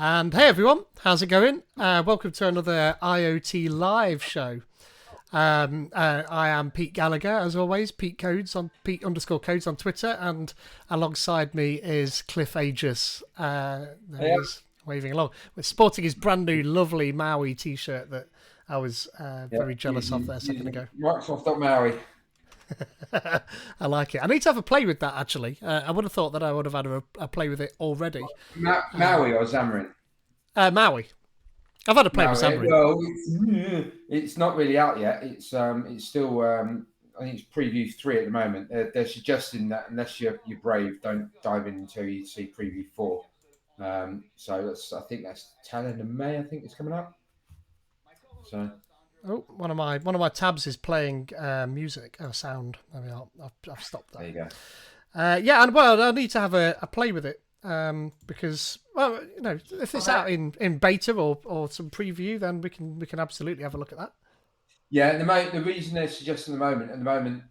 And hey everyone, how's it going? Welcome to another IoTeaLive show. I am Pete Gallagher, as always. Pete_codes on Twitter, and alongside me is Cliff Aegis. There he is, waving along. We're sporting his brand new, lovely Maui T-shirt that I was very jealous of there a second ago. Microsoft.Maui. I like it. I need to have a play with that, actually. I would have thought that I would have had a play with it already. Maui or Xamarin? Maui. I've had a play with Xamarin. Well, it's not really out yet. It's still I think it's preview 3 at the moment. They're suggesting that unless you're brave, don't dive in until you see preview 4. So I think that's tail end of May. I think it's coming up. So. Oh, one of my tabs is playing music. Oh, sound. There we are. I've stopped that. There you go. Yeah, and well, I need to have a play with it because, well, you know, if it's out in beta or some preview, then we can absolutely have a look at that. Yeah, the reason they're suggesting at the moment,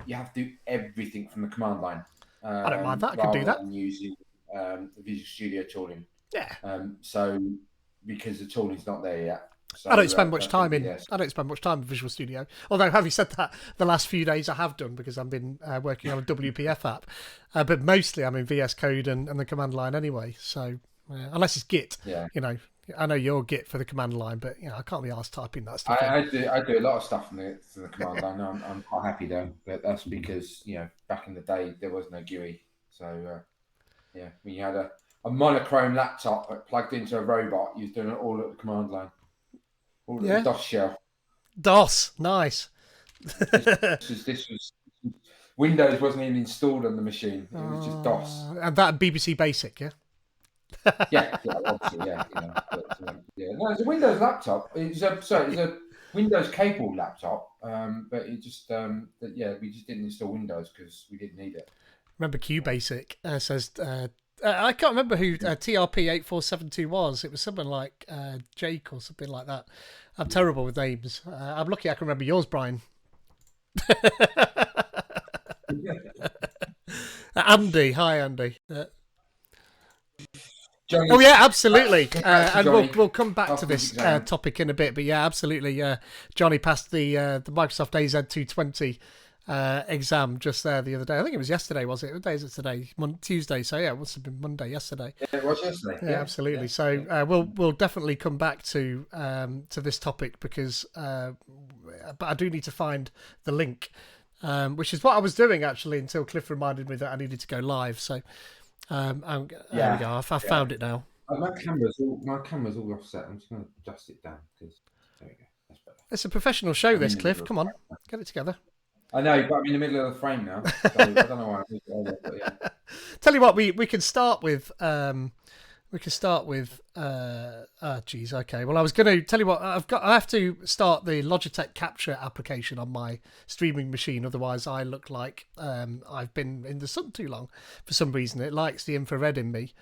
you have to do everything from the command line. I don't mind that. I can do that. Using the Visual Studio tooling. Yeah. So because the tooling's not there yet. So, I don't spend much time in Visual Studio. Although, having said that, the last few days I have done because I've been working on a WPF app. But mostly I'm in VS Code and the command line anyway. So unless it's Git, you know, I know you're Git for the command line, but you know, I can't be arsed typing that stuff. I do a lot of stuff from the command line. I'm quite happy though, but that's because back in the day there was no GUI. So when you had a monochrome laptop plugged into a robot, you was doing it all at the command line. All the DOS shell. DOS, nice. This was Windows wasn't even installed on the machine. It was just DOS. And that BBC Basic, yeah. yeah, obviously, yeah. No, it's a Windows laptop. It's a Windows capable laptop. But it just we just didn't install Windows because we didn't need it. Remember QBasic says. I can't remember who TRP84722 was. It was someone like Jake or something like that. I'm terrible with names. I'm lucky I can remember yours, Brian. Andy. Hi, Andy. Oh, yeah, absolutely. And we'll come back to this topic in a bit. But yeah, absolutely. Johnny passed the Microsoft AZ220 exam just there the other day. I think it was yesterday, was it? What day is it today? Tuesday. So yeah, it must have been Monday yesterday. Yeah, it was yesterday. Yeah, absolutely. Yeah. So we'll definitely come back to this topic because but I do need to find the link, which is what I was doing actually until Cliff reminded me that I needed to go live. So there we go. I found it now. My camera's all offset. I'm just going to adjust it down because there we go. That's better. It's a professional show, this, Cliff. Come on, get it together. I know, but I'm in the middle of the frame now. So I don't know why. But yeah. Tell you what, we can start with. Okay. Well, I was going to tell you what I have to start the Logitech Capture application on my streaming machine. Otherwise, I look like I've been in the sun too long. For some reason, it likes the infrared in me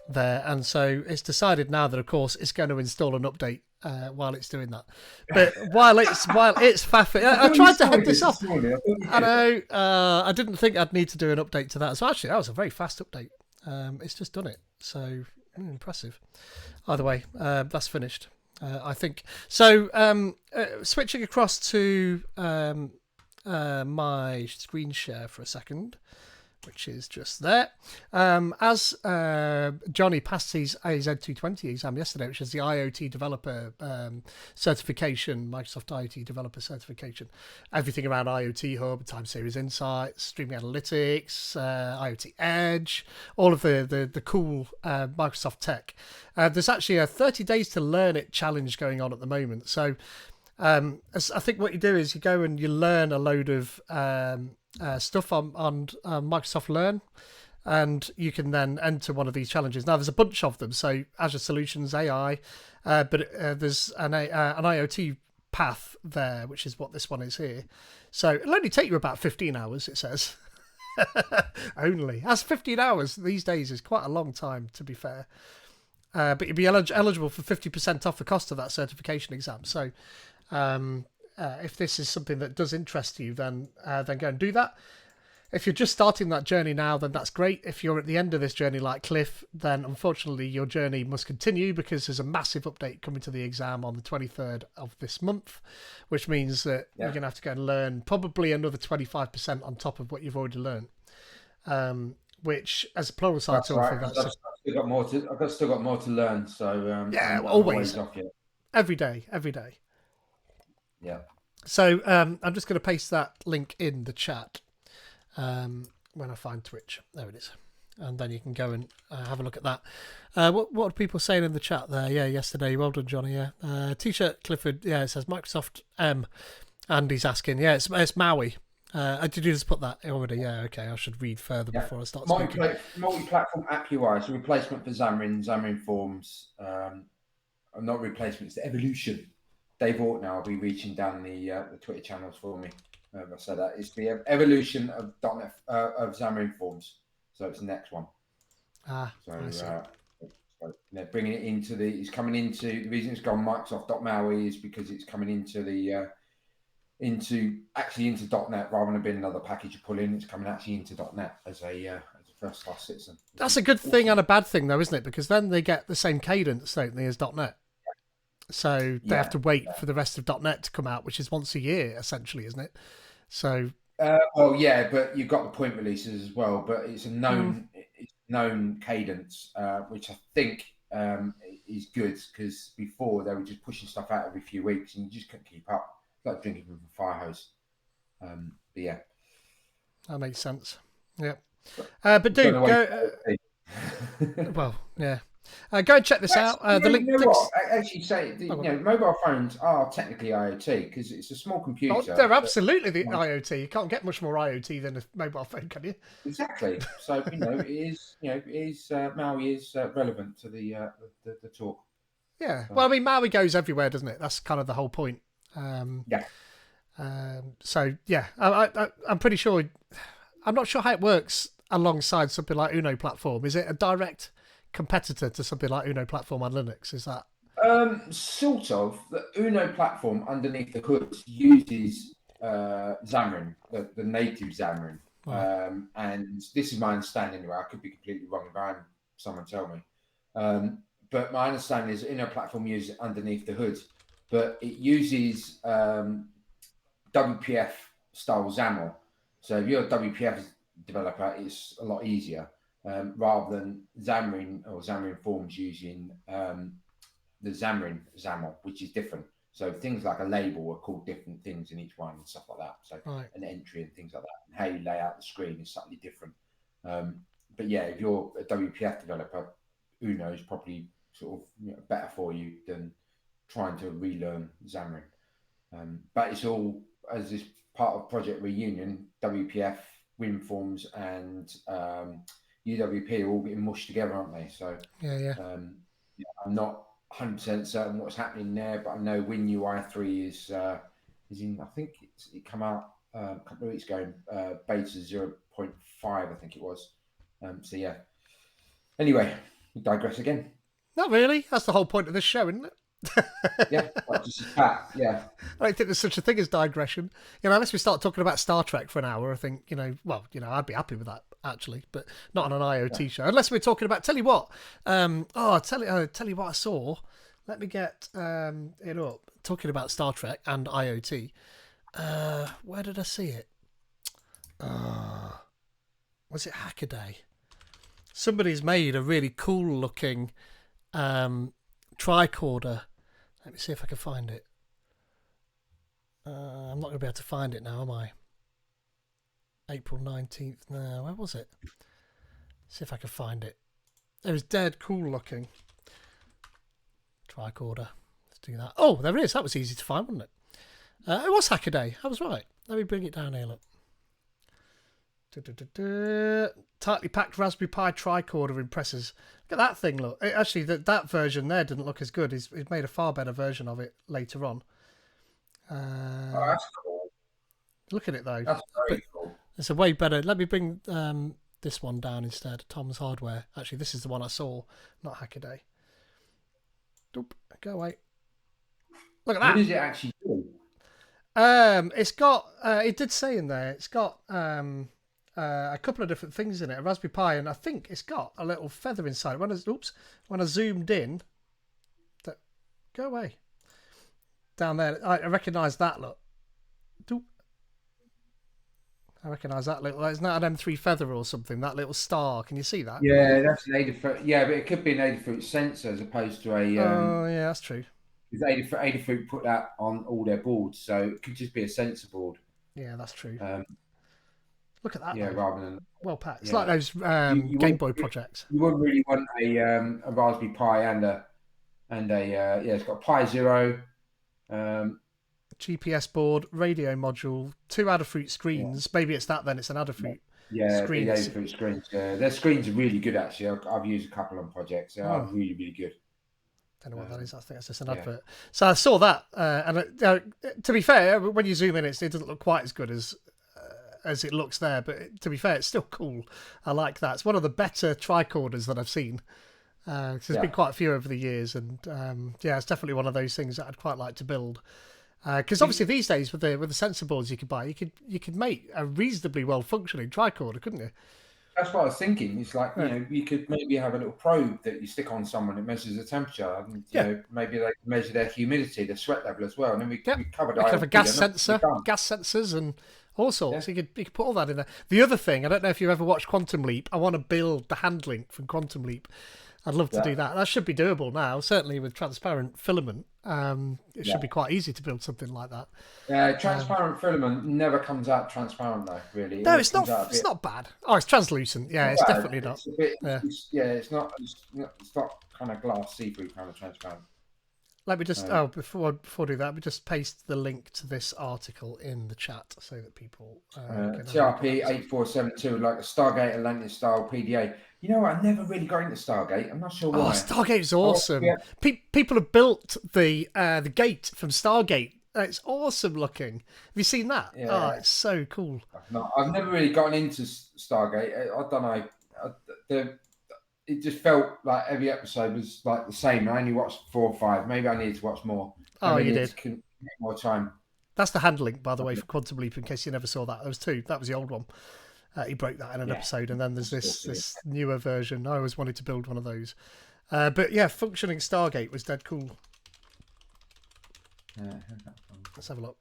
there, and so it's decided now that, of course, it's going to install an update. While it's doing that, but while it's faffing, I tried to head this off. I know. I didn't think I'd need to do an update to that. So actually, that was a very fast update. It's just done it. So impressive. Either way, that's finished. I think. So switching across to my screen share for a second, which is just there. As Johnny passed his AZ220 exam yesterday, which is the IoT Developer certification, Microsoft IoT Developer certification. Everything around IoT Hub, Time Series Insights, Streaming Analytics, IoT Edge, all of the cool Microsoft tech. There's actually a 30 days to learn it challenge going on at the moment. So I think what you do is you go and you learn a load of stuff on Microsoft Learn, and you can then enter one of these challenges. Now, there's a bunch of them, so Azure Solutions AI, but there's an IoT path there, which is what this one is here. So it'll only take you about 15 hours, it says. Only. That's 15 hours these days is quite a long time, to be fair. But you'd be eligible for 50% off the cost of that certification exam. So if this is something that does interest you, then go and do that. If you're just starting that journey now, then that's great. If you're at the end of this journey like Cliff, then unfortunately your journey must continue because there's a massive update coming to the exam on the 23rd of this month, which means that you're going to have to go and learn probably another 25% on top of what you've already learned. Which, as a plural science author, right. that's I've still got more to learn. So yeah, I'm always, off yet. every day, every day. Yeah. So I'm just going to paste that link in the chat when I find Twitch. There it is. And then you can go and have a look at that. What are people saying in the chat there? Yeah, yesterday. Well done, Johnny. Yeah. T-shirt Clifford. Yeah, it says Microsoft M. Andy's asking. Yeah, it's Maui. Did you just put that already? Yeah, okay. I should read further before I start speaking. Multi-platform app UI, so replacement for Xamarin Forms. Not replacement, it's the evolution. Dave Orton now will be reaching down the Twitter channels for me. I said that it's the evolution of .NET of Xamarin Forms. So it's the next one. So they're bringing it into it's coming into the reason it's gone Microsoft.Maui is because it's coming into into .NET rather than being another package you pull in. It's coming actually into .NET as a first class citizen. That's a good thing and a bad thing, though, isn't it? Because then they get the same cadence, don't they, as .NET. So they have to wait for the rest of .NET to come out, which is once a year, essentially, isn't it? So. Well, yeah, but you've got the point releases as well. But it's a known cadence, which I think is good because before they were just pushing stuff out every few weeks and you just couldn't keep up. It's like drinking from a fire hose. But yeah, that makes sense. Yeah, but do go. Well, yeah. Go and check this out. The link. Actually, say mobile phones are technically IoT because it's a small computer. Oh, they're absolutely the IoT. You can't get much more IoT than a mobile phone, can you? Exactly. So Maui is relevant to the talk. Yeah. Well, I mean, Maui goes everywhere, doesn't it? That's kind of the whole point. Yeah. So yeah, I'm pretty sure. I'm not sure how it works alongside something like Uno platform. Is it a direct competitor to something like Uno platform on Linux? Is that sort of? The Uno platform underneath the hood uses Xamarin, the native Xamarin, and this is my understanding. Anyway, I could be completely wrong. If I'm someone tell me, but my understanding is Uno platform uses it underneath the hood, but it uses WPF style XAML. So if you're a WPF developer, it's a lot easier. Rather than Xamarin or Xamarin Forms using the Xamarin XAML, which is different. So things like a label are called different things in each one and stuff like that. So an entry and things like that, and how you lay out the screen is slightly different. But yeah, if you're a WPF developer, Uno is probably sort of better for you than trying to relearn Xamarin. But it's all as this part of Project Reunion, WPF, WinForms, and UWP are all getting mushed together, aren't they? So I'm not 100% certain what's happening there, but I know WinUI 3 is in. I think it came out a couple of weeks ago. Beta 0.5, I think it was. So yeah. Anyway, we digress again. Not really. That's the whole point of this show, isn't it? Yeah, just a chat. Yeah, I don't think there's such a thing as digression. Unless we start talking about Star Trek for an hour, I think I'd be happy with that actually, but not on an IoT show. Unless we're talking about. Tell you what. Tell you what I saw. Let me get it up. Talking about Star Trek and IoT. Where did I see it? Was it Hackaday? Somebody's made a really cool looking tricorder. Let me see if I can find it. I'm not going to be able to find it now, am I? April 19th. No, where was it? See if I can find it. It was dead cool looking. Tricorder. Let's do that. Oh, there it is. That was easy to find, wasn't it? It was Hackaday. I was right. Let me bring it down here, look. Tightly packed Raspberry Pi tricorder impressors. Look at that thing, look. Actually, that version there didn't look as good. He's made a far better version of it later on. That's cool. Look at it, though. That's very cool. It's a way better. Let me bring this one down instead. Tom's Hardware. Actually, this is the one I saw, not Hackaday. Oop, go away. Look at that. What does it actually do? It's got. It did say in there. It's got a couple of different things in it, a Raspberry Pi, and I think it's got a little feather inside it. When I zoomed in, go away. Down there, I recognise that, look. I recognise that little. It's not an M3 feather or something. That little star. Can you see that? Yeah, that's an Adafruit. Yeah, but it could be an Adafruit sensor as opposed to a. Oh yeah, that's true. Because Adafruit put that on all their boards, so it could just be a sensor board. Yeah, that's true. Look at that. Yeah, though. rather than well packed. It's like those Game Boy projects. You wouldn't really want a Raspberry Pi and a it's got Pi Zero. GPS board, radio module, 2 Adafruit screens. Yeah. Maybe it's that then. It's an Adafruit. Yeah, screens. Adafruit screens. Their screens are really good actually. I've used a couple on projects. They are really, really good. Don't know what that is. I think it's just an advert. So I saw that, and to be fair, when you zoom in, it doesn't look quite as good as it looks there. But to be fair, it's still cool. I like that. It's one of the better tricorders that I've seen. There's been quite a few over the years, and it's definitely one of those things that I'd quite like to build. Because obviously these days with the sensor boards you could buy, you could make a reasonably well functioning tricorder, couldn't you? That's what I was thinking. It's like you could maybe have a little probe that you stick on someone that measures the temperature, and you know, maybe they can measure their humidity, their sweat level as well. And then we covered. You could have a gas sensor, gas sensors, and all sorts. You could put all that in there. The other thing, I don't know if you ever watched Quantum Leap. I want to build the hand link from Quantum Leap. I'd love to do that. That should be doable now, certainly with transparent filament. It should be quite easy to build something like that. Transparent filament never comes out transparent though, really. No, it's not. It's not bad. Oh, it's translucent. Yeah, it's definitely not. It's not kind of glass see-through kind of transparent. Let me just before I do that, let me just paste the link to this article in the chat so that people can TRP 8472, like a Stargate Atlantis style PDA. You know what? I never really got into Stargate. I'm not sure why. Oh, Stargate's awesome. People have built the gate from Stargate. It's awesome looking. Have you seen that? Yeah. Oh, it's so cool. I've never really gotten into Stargate. I don't know. It just felt like every episode was like the same. I only watched 4 or 5. Maybe I needed to watch more. Oh, you did. More time. That's the hand link, by the way, for Quantum Leap, in case you never saw that. There was 2. That was the old one. He broke that in an episode, and then there's this newer version. I always wanted to build one of those. But yeah, functioning Stargate was dead cool. Let's have a look.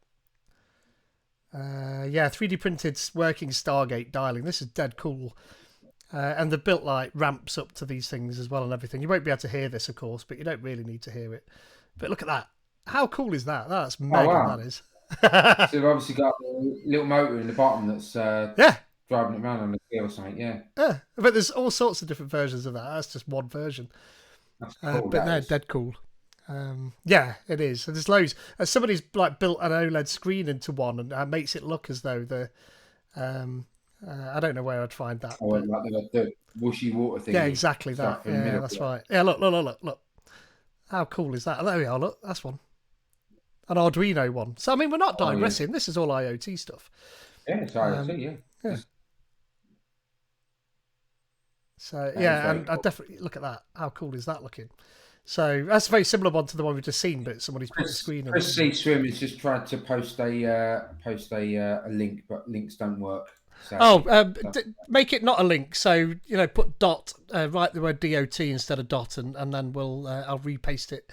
3D printed working Stargate dialing. This is dead cool. And they're built like ramps up to these things as well and everything. You won't be able to hear this, of course, but you don't really need to hear it. But look at that. How cool is that? That's mega, that is. So they've obviously got a little motor in the bottom that's driving it around on the wheel or something, Yeah, but there's all sorts of different versions of that. That's just one version. That's cool, but they're dead cool. It is. And there's loads. Somebody's like built an OLED screen into one and makes it look as though the... I don't know where I'd find that. Oh, like the whooshy water thing. Yeah, exactly that. Yeah, that's right. Yeah, look. How cool is that? There we are, look. That's one. An Arduino one. So, I mean, we're not digressing. This is all IoT stuff. Yeah, it's IoT, yeah. So, and I definitely... Look at that. How cool is that looking? So, that's a very similar one to the one we've just seen, but somebody's put a screen on it. Chris C. Swim has just tried to post a link, but links don't work. So, make it not a link. So put dot, write the word DOT instead of dot, and then I'll repaste it,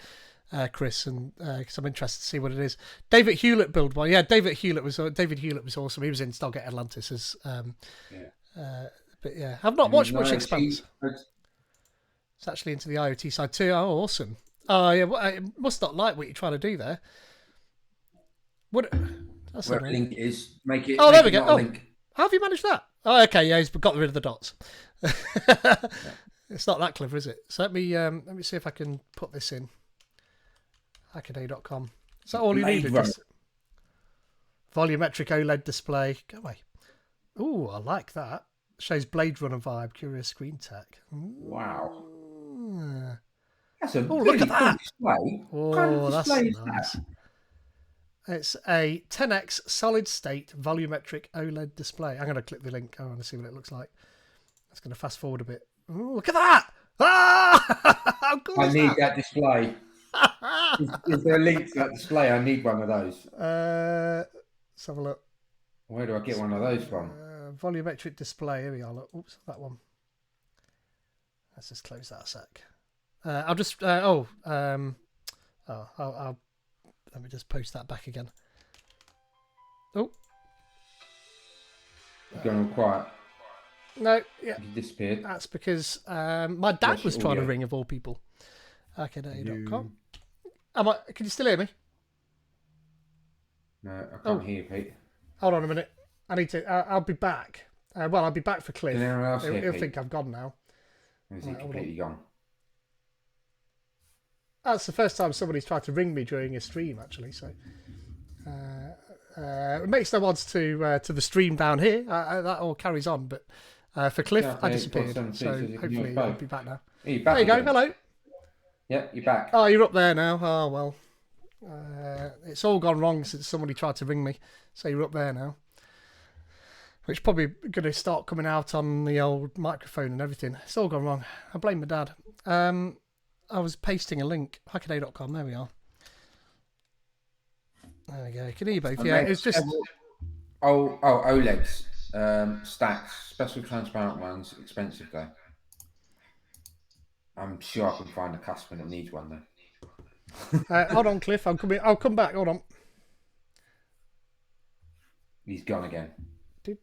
Chris, and because I'm interested to see what it is. David Hewlett built one. Yeah, David Hewlett was awesome. He was in Stargate Atlantis as. But yeah, I've not watched much Expanse. It's actually into the IoT side too. Oh, awesome. Oh yeah, I must not like what you're trying to do there. What? That's where the link is. Make it. Oh, there we go. Oh. Link. How have you managed that? Oh, okay, yeah, he's got rid of the dots. It's not that clever, is it? So let me see if I can put this in. Hackaday.com. Is that all you need? Volumetric OLED display. Go away. Ooh, I like that. Shows Blade Runner vibe. Curious Screen Tech. Wow. That's a look at that. Display. Oh, that's nice. It's a 10x solid state volumetric OLED display. I'm going to click the link. I want to see what it looks like. That's going to fast forward a bit. Ooh, look at that! Ah! How cool I need that display. Is there a link to that display? I need one of those. Let's have a look. Where do I get one of those from? volumetric display. Here we are. Look. Oops, that one. Let's just close that a sec. I'll just. I'll let me just post that back again. Oh. You've gone all quiet. No, yeah. You disappeared. That's because my dad was trying to ring, of all people. IoTeaLive.com. Can you still hear me? No, I can't hear you, Pete. Hold on a minute. I need to. I'll be back. I'll be back for Cliff. Can anyone else hear He'll Pete? think I've gone now. Or is he completely gone? That's the first time somebody's tried to ring me during a stream, actually. So it makes no odds to the stream down here. That all carries on, but for Cliff, I disappeared. So hopefully I'll be back now. There you go. Hello. Yeah, you're back. Oh, you're up there now. Oh well. It's all gone wrong since somebody tried to ring me. So you're up there now. Which probably going to start coming out on the old microphone and everything. It's all gone wrong. I blame my dad. I was pasting a link. IoTeaLive.com. There we are. There we go. You can hear both. Yeah, it's just. OLEDs. Stacks. Special transparent ones. Expensive though. I'm sure I can find a customer that needs one though. Hold on, Cliff. I'm coming. I'll come back. Hold on. He's gone again. This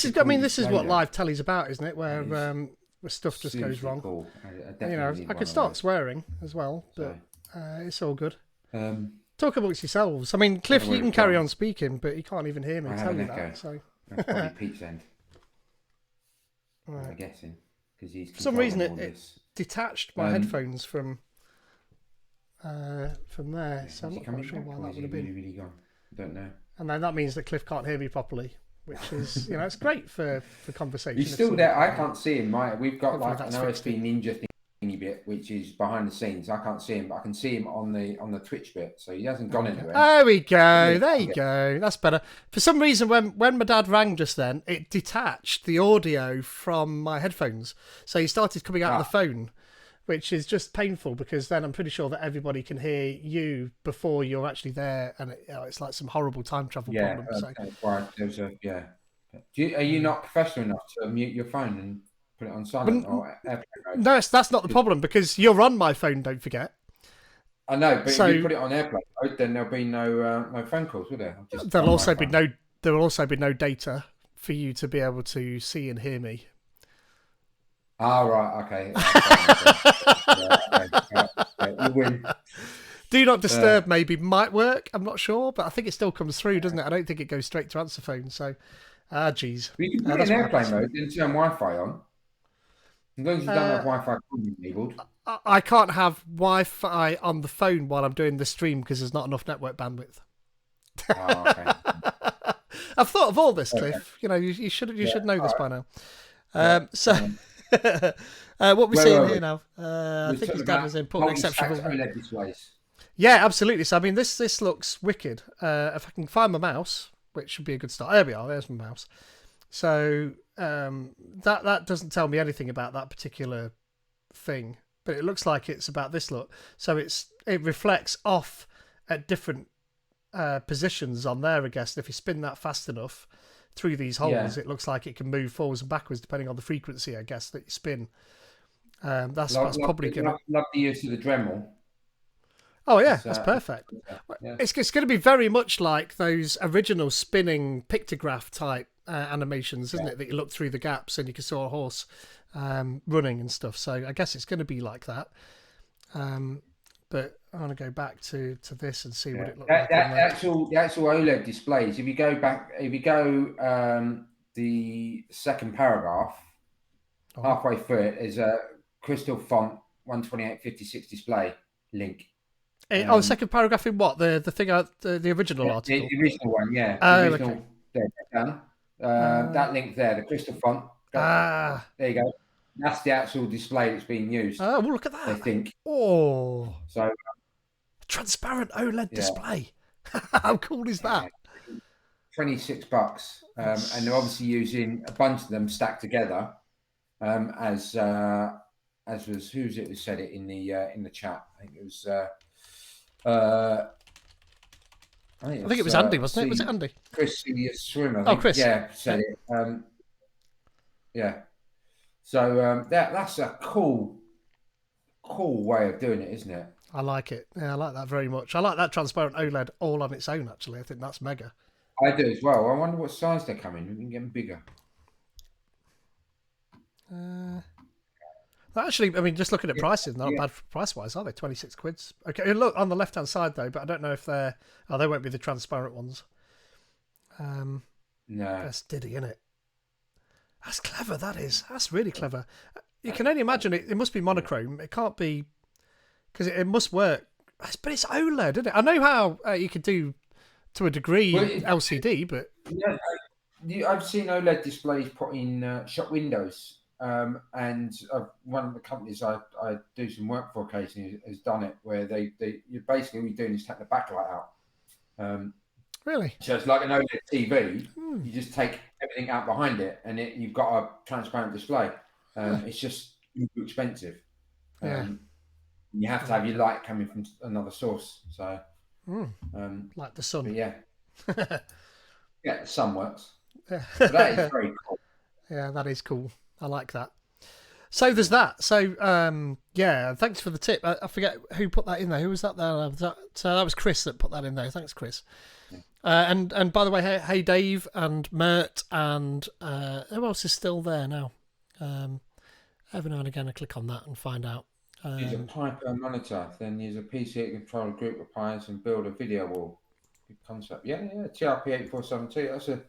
is. I mean, this is what live telly's about, isn't it? Where stuff just goes wrong. Cool. I could start swearing as well, but it's all good. Talk amongst yourselves. I mean, Cliff, you can carry on speaking, but you can't even hear me tell you that. So that's probably Pete's end. Right. I'm guessing because he's for some reason it detached my headphones from there, so I'm not quite sure why that would have been. Really gone. I don't know. And then that means that Cliff can't hear me properly, which is it's great for conversation. He's still there. I can't see him. We've got like an OSB Ninja thingy bit, which is behind the scenes. I can't see him, but I can see him on the Twitch bit. So he hasn't gone anywhere. There we go. There you go. That's better. For some reason, when my dad rang just then, it detached the audio from my headphones, so he started coming out of the phone, which is just painful because then I'm pretty sure that everybody can hear you before you're actually there, and it's like some horrible time travel problem. Right. Are you not professional enough to mute your phone and put it on silent or airplane mode? No, that's not the problem because you're on my phone. Don't forget. I know, but if you put it on airplane mode, then there'll be no phone calls, will there? There will also be no data for you to be able to see and hear me. Ah, right, okay. You win. Do not disturb maybe might work. I'm not sure, but I think it still comes through, doesn't it? I don't think it goes straight to answer phone. So, geez. You can put it in airplane mode and turn Wi-Fi on. As long as you don't have Wi-Fi enabled. I can't have Wi-Fi on the phone while I'm doing the stream because there's not enough network bandwidth. Oh, okay. I've thought of all this, Cliff. You should know this by now. What we're seeing here now, I think his dad was in put exceptional. OLED displays. Yeah, absolutely. So I mean, this looks wicked. If I can find my mouse, which should be a good start. There we are. There's my mouse. So that doesn't tell me anything about that particular thing, but it looks like it's about this look. So it reflects off at different positions on there, I guess. And if you spin that fast enough through these holes, it looks like it can move forwards and backwards depending on the frequency, I guess, that you spin. That's probably going to... Love the use of the Dremel. Oh, yeah, that's perfect. Yeah. It's going to be very much like those original spinning pictograph type animations, isn't it? That you look through the gaps and you can saw a horse running and stuff. So I guess it's going to be like that. But I want to go back to this and see what it looks like. The actual OLED displays, if you go the second paragraph, halfway through it is a crystal font 12856 display link. The second paragraph in what? The thing the original article? The original one, yeah. The original, okay. That link there, the crystal font. There you go. That's the actual display that's being used. Oh, well, look at that. I think. Oh. So. Transparent OLED display. How cool is that? $26. And they're obviously using a bunch of them stacked together. As was who's it who said it in the chat? I think it was I think it was Andy, wasn't it? Was it Andy? Chris, the swimmer. Oh, Chris. Yeah, said it. Yeah. So that's a cool way of doing it, isn't it? I like it. Yeah, I like that very much. I like that transparent OLED all on its own, actually. I think that's mega. I do as well. I wonder what size they're coming. We can get them bigger. Actually, I mean, just looking at prices, not bad price-wise, are they? 26 quids. Okay, look on the left-hand side, though, but I don't know if they're... Oh, they won't be the transparent ones. No. That's Diddy, isn't it? That's clever, that is. That's really clever. You can only imagine it must be monochrome. It can't be... Because it must work. But it's OLED, isn't it? I know how you could do, to a degree, LCD, but... Yeah, I've seen OLED displays put in shop windows. And one of the companies I do some work for occasionally has done it, where you're basically all you're doing is take the backlight out. Really? So it's like an OLED TV. You just take everything out behind it, and you've got a transparent display. It's just too expensive. You have to have your light coming from another source. So, like the sun. Yeah, the sun works. Yeah. But that is very cool. Yeah, that is cool. I like that. So there's that. So thanks for the tip. I forget who put that in there. Who was that there? That was Chris that put that in there. Thanks, Chris. And by the way, hey Dave and Mert and who else is still there now? Every now and again I click on that and find out. Use a Piper monitor, then use a PC to control a group of players and build a video wall. Good concept. Yeah, TRP8472. That's a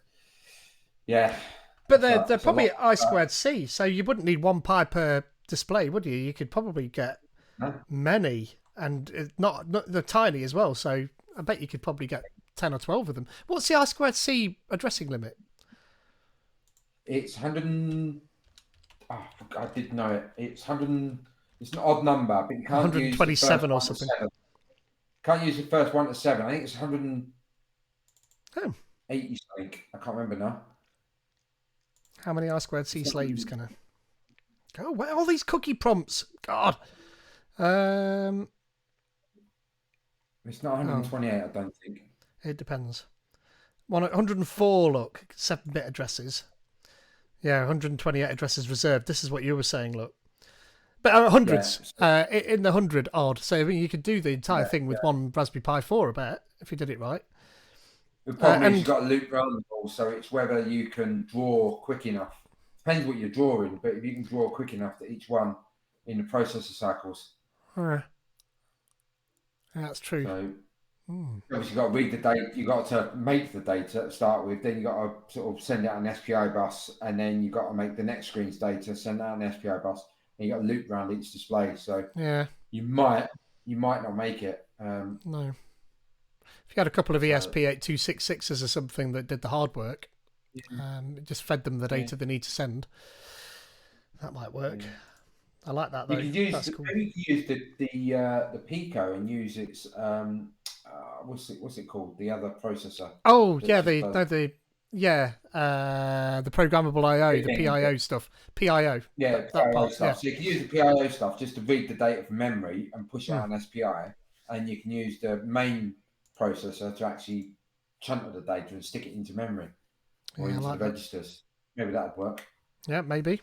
But they're probably I2C, so you wouldn't need one pie per display, would you? You could probably get many, and they're tiny as well. So I bet you could probably get 10 or 12 of them. What's the I2C addressing limit? It's 100. I did know it. It's 100. It's an odd number, but you can't 127 or something. Can't use the first 1 to 7. I think it's 180 something. I can't remember now. How many I2C slaves can I... Oh, where are all these cookie prompts? God. It's not 128, I don't think. It depends. 104, look. 7-bit addresses. Yeah, 128 addresses reserved. This is what you were saying, look. But hundreds. In the 100 odd. So I mean, you could do the entire thing with one Raspberry Pi 4, I bet, if you did it right. The problem is you've got a loop around the ball, so it's whether you can draw quick enough. Depends what you're drawing, but if you can draw quick enough to each one in the processor cycles. That's true. So obviously you've got to read the data, you've got to make the data to start with, then you've got to sort of send out an SPI bus, and then you've got to make the next screen's data, send out an SPI bus, and you've got to loop around each display. So you might not make it. No. If you had a couple of ESP8266s or something that did the hard work, it just fed them the data they need to send, that might work. I like that though. That's cool. Maybe you could use the Pico and use its what's it called? The other processor. Oh yeah, the programmable I/O, the PIO stuff. PIO. Yeah, that PIO stuff. So you can use the PIO stuff just to read the data from memory and push out an SPI, and you can use the main processor to actually chunk the data and stick it into memory or into the registers. Maybe that'd work. Yeah, maybe.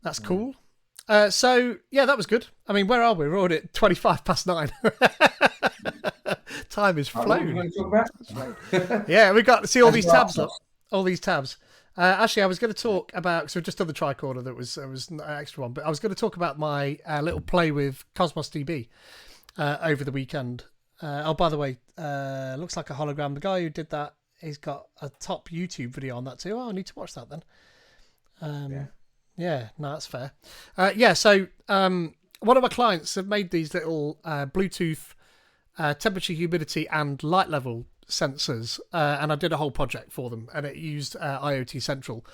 That's cool. So that was good. I mean, where are we? We're already at 9:25. Time is flown. What are you going to talk about? Yeah, we got to see all these tabs. Look, all these tabs. Actually, I was going to talk about, so just on the tricorder, that was an extra one, but I was going to talk about my little play with Cosmos DB over the weekend. By the way, looks like a hologram. The guy who did that, he's got a top YouTube video on that too. Oh, I need to watch that then. Yeah, no, that's fair. So one of my clients have made these little Bluetooth temperature, humidity, and light level sensors, and I did a whole project for them, and it used IoT Central,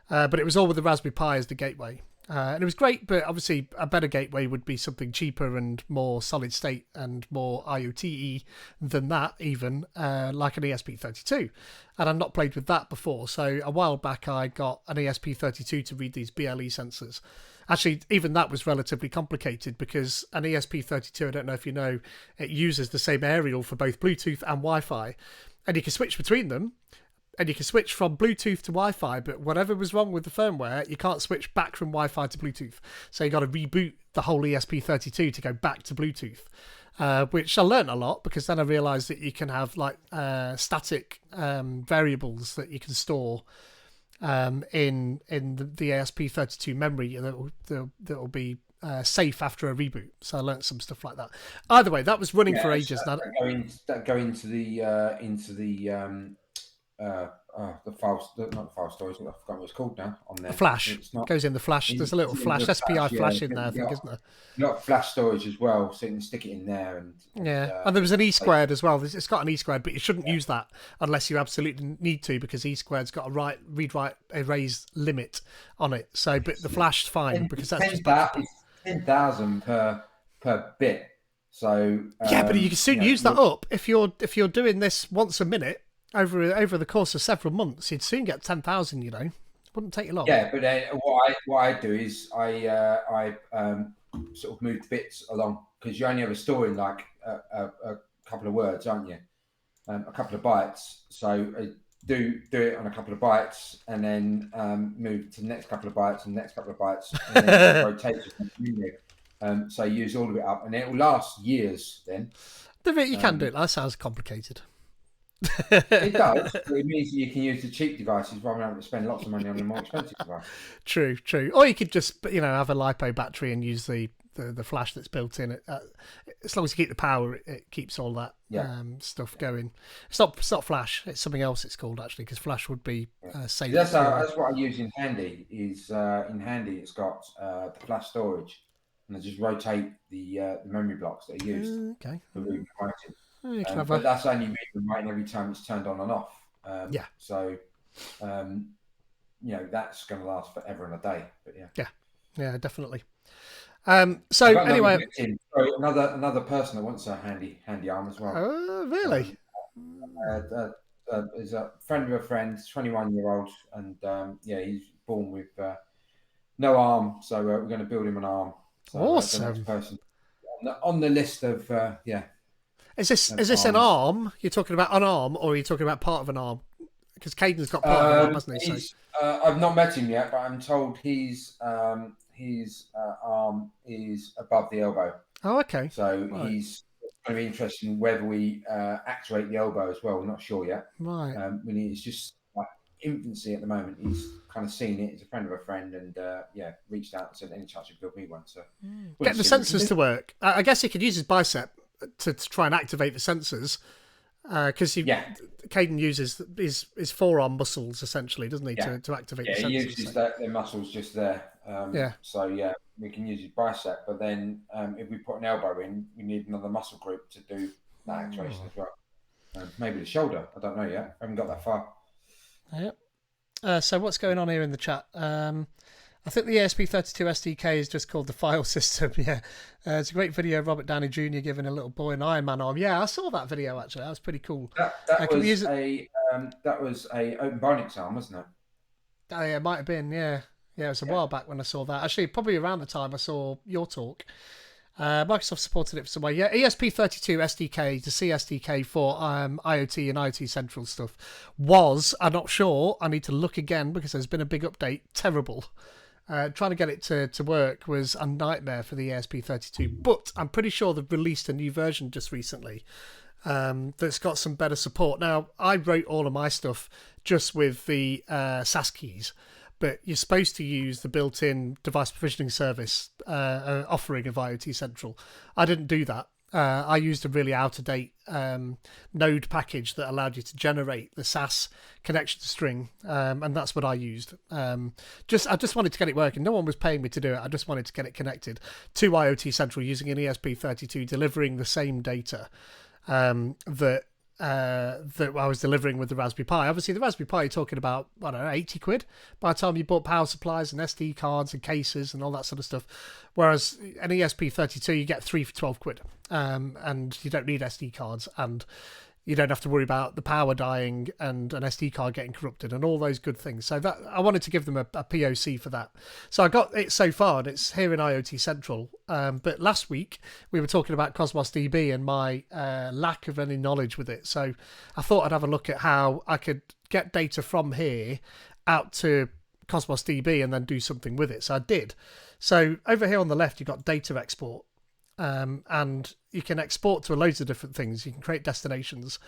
but it was all with the Raspberry Pi as the gateway. And it was great, but obviously a better gateway would be something cheaper and more solid state and more IoT-y than that, even like an ESP32. And I've not played with that before. So a while back, I got an ESP32 to read these BLE sensors. Actually, even that was relatively complicated because an ESP32, I don't know if you know, it uses the same aerial for both Bluetooth and Wi-Fi. And you can switch between them, and you can switch from Bluetooth to Wi-Fi, but whatever was wrong with the firmware, you can't switch back from Wi-Fi to Bluetooth. So you got to reboot the whole ESP32 to go back to Bluetooth. Which I learned a lot, because then I realised that you can have like static variables that you can store in the ESP32 memory that will be safe after a reboot. So I learned some stuff like that. Either way, that was running for ages. That go into the file, not the file storage. I forgot what it's called now. On there, the flash goes in the flash. There's a little flash, SPI flash in there, I think, isn't there? You got flash storage as well, so you can stick it in there. And there was an E squared as well. It's got an E squared, but you shouldn't use that unless you absolutely need to, because E squared's got a read write erase limit on it. So, but the flash's fine, because that's just 10,000 per bit. So but you can soon use that up if you're doing this once a minute. Over the course of several months, you'd soon get 10,000. Wouldn't take you long. Yeah, but what I do is I sort of move bits along, because you're only ever storing like a couple of words, aren't you? A couple of bytes. So do it on a couple of bytes, and then move to the next couple of bytes and the next couple of bytes, and then rotate it. So use all of it up, and it will last years. Then you can do it. That sounds complicated. It does. It means you can use the cheap devices rather than having to spend lots of money on the more expensive device. True. Or you could just have a LiPo battery and use the flash that's built in. As long as you keep the power, it keeps all that stuff going. It's not flash. It's something else. It's called, actually, because flash would be safe. That's what I use in Handy. In Handy, it's got the flash storage, and I just rotate the memory blocks that are used. Okay. For reading and writing. Clever. But that's only reading and writing every time it's turned on and off. So, that's going to last forever and a day. But yeah, definitely. So anyway, another person that wants a handy arm as well. Oh, really? Is a friend of a friend, 21-year-old, and he's born with no arm, so we're going to build him an arm. So, awesome. The next person on the list of Is this an arm? You're talking about an arm, or are you talking about part of an arm? Because Caden's got part of an arm, hasn't he? I've not met him yet, but I'm told his arm is above the elbow. Oh, okay. So he's going to be interested in whether we actuate the elbow as well. We're not sure yet. Right. It's just like infancy at the moment. He's kind of seen it. He's a friend of a friend, and reached out and said, any chance you build me one. So get the sensors to work. I guess he could use his bicep to try and activate the sensors, because Caden uses his forearm muscles, essentially, doesn't he, to activate the sensors. He uses their muscles just there. So we can use his bicep, but then if we put an elbow in, we need another muscle group to do that activation as well. Maybe the shoulder. I don't know yet. I haven't got that far. Yep. So what's going on here in the chat? I think the ESP32 SDK is just called the file system. It's a great video of Robert Downey Jr. giving a little boy an Iron Man arm. Yeah, I saw that video, actually. That was pretty cool. That was a Open Bionics arm, wasn't it? Oh, yeah, it might have been. Yeah, it was a while back when I saw that. Actually, probably around the time I saw your talk. Microsoft supported it for some way. Yeah, ESP32 SDK to CSDK for IoT and IoT Central stuff I'm not sure. I need to look again because there's been a big update. Terrible. Trying to get it to work was a nightmare for the ESP32, but I'm pretty sure they've released a new version just recently that's got some better support. Now, I wrote all of my stuff just with the SAS keys, but you're supposed to use the built-in device provisioning service offering of IoT Central. I didn't do that. I used a really out-of-date node package that allowed you to generate the SAS connection string, and that's what I used. I just wanted to get it working. No one was paying me to do it. I just wanted to get it connected to IoT Central using an ESP32, delivering the same data that I was delivering with the Raspberry Pi. Obviously, the Raspberry Pi, you're talking about, I don't know, 80 quid by the time you bought power supplies and SD cards and cases and all that sort of stuff. Whereas an ESP32, you get 3 for 12 quid. And you don't need SD cards. And You don't have to worry about the power dying and an SD card getting corrupted and all those good things. So that I wanted to give them a POC for that. So I got it so far, and it's here in IoT Central. But last week we were talking about Cosmos DB and my lack of any knowledge with it. So I thought I'd have a look at how I could get data from here out to Cosmos DB and then do something with it. So I did. So over here on the left, you've got data export. And you can export to loads of different things. You can create destinations,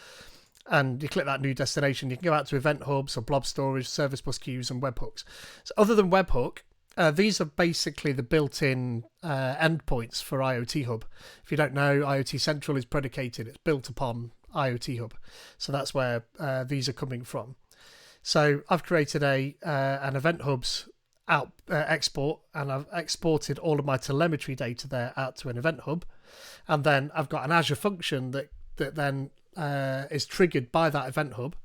and you click that new destination. You can go out to event hubs or blob storage, service bus queues, and webhooks. So other than webhook, these are basically the built-in endpoints for IoT Hub. If you don't know, IoT Central is predicated. It's built upon IoT Hub. So that's where these are coming from. So I've created an event hubs export, and I've exported all of my telemetry data there out to an event hub, and then I've got an Azure function that then is triggered by that event hub,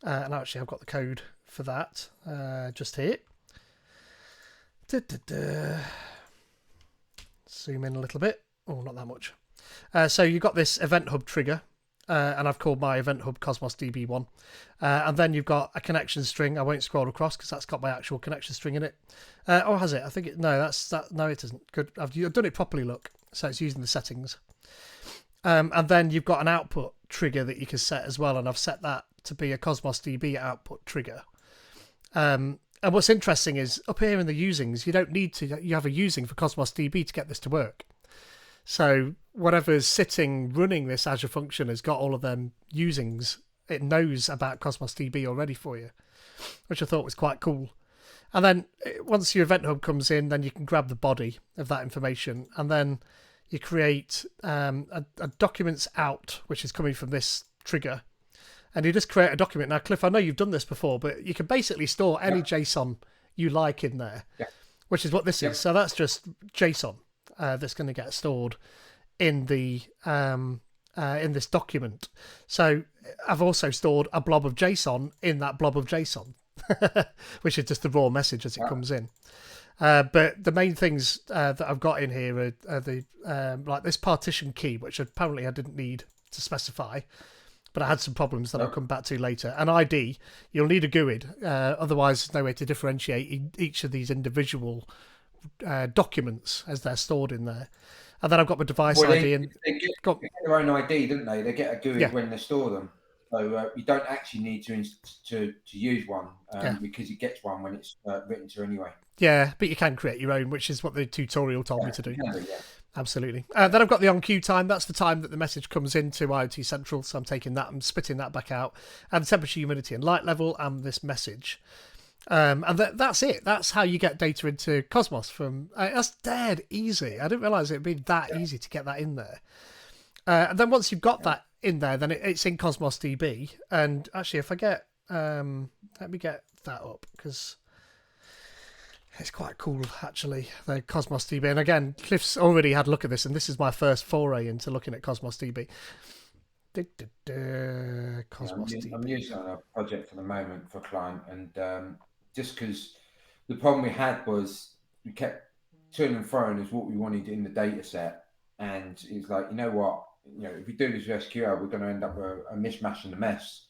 and actually I've got the code for that just here. Zoom in a little bit. Oh, not that much. So you've got this event hub trigger, and I've called my event hub Cosmos DB1, and then you've got a connection string. I won't scroll across because that's got my actual connection string in it. Oh, has it? I think it. No, no, it isn't. Good. I've done it properly. Look, so it's using the settings, and then you've got an output trigger that you can set as well, and I've set that to be a Cosmos DB output trigger. And what's interesting is up here in the usings, you don't need to. You have a using for Cosmos DB to get this to work. So whatever's sitting running this Azure function has got all of them usings. It knows about Cosmos DB already for you, which I thought was quite cool. And then once your event hub comes in, then you can grab the body of that information, and then you create a documents out, which is coming from this trigger. And you just create a document. Now, Cliff, I know you've done this before, but you can basically store any JSON you like in there, which is what this is. So that's just JSON. That's going to get stored in the in this document. So I've also stored a blob of JSON in that blob of JSON, which is just the raw message as it comes in. But the main things that I've got in here are the like this partition key, which apparently I didn't need to specify, but I had some problems that I'll come back to later. An ID, you'll need a GUID, otherwise there's no way to differentiate each of these individual documents as they're stored in there. And then I've got my device ID. They get their own ID, don't they? They get a GUID when they store them. So you don't actually need to use one because it gets one when it's written to anyway. Yeah, but you can create your own, which is what the tutorial told me to do. Absolutely. Then I've got the on-queue time. That's the time that the message comes into IoT Central. So I'm taking that and spitting that back out. And the temperature, humidity, and light level, and this message. And that's it. That's how you get data into Cosmos from. That's dead easy. I didn't realise it'd be that easy to get that in there. And then once you've got that in there, then it's in Cosmos DB. And actually, if I get, let me get that up because it's quite cool actually. The Cosmos DB, and again, Cliff's already had a look at this, and this is my first foray into looking at Cosmos DB. Cosmos DB. I'm using it on a project for the moment for a client, and just because the problem we had was we kept turning and throwing as what we wanted in the data set, and it's like, you know what, if we do this with SQL, we're going to end up with a mishmash and a mess,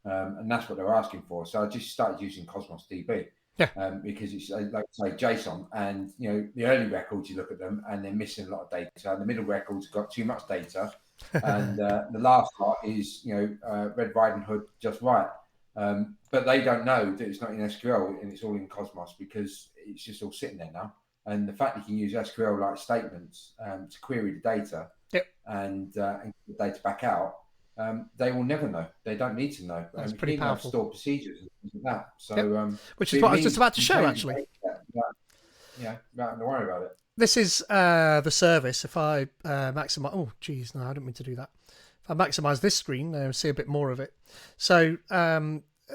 and that's what they're asking for. So I just started using Cosmos DB. Because it's like say JSON, and the early records, you look at them and they're missing a lot of data, and the middle records got too much data, and the last part is Red Riding Hood just right, but they don't know that it's not in SQL and it's all in Cosmos because it's just all sitting there now. And the fact that you can use SQL like statements to query the data and get the data back out, they will never know. They don't need to know. That's pretty powerful. Store procedures and things like that. So, which is what I was just about to show, actually. Don't worry about it. This is the service. If I maximize, oh, geez, no, I don't mean to do that. If I maximize this screen, I'll see a bit more of it. So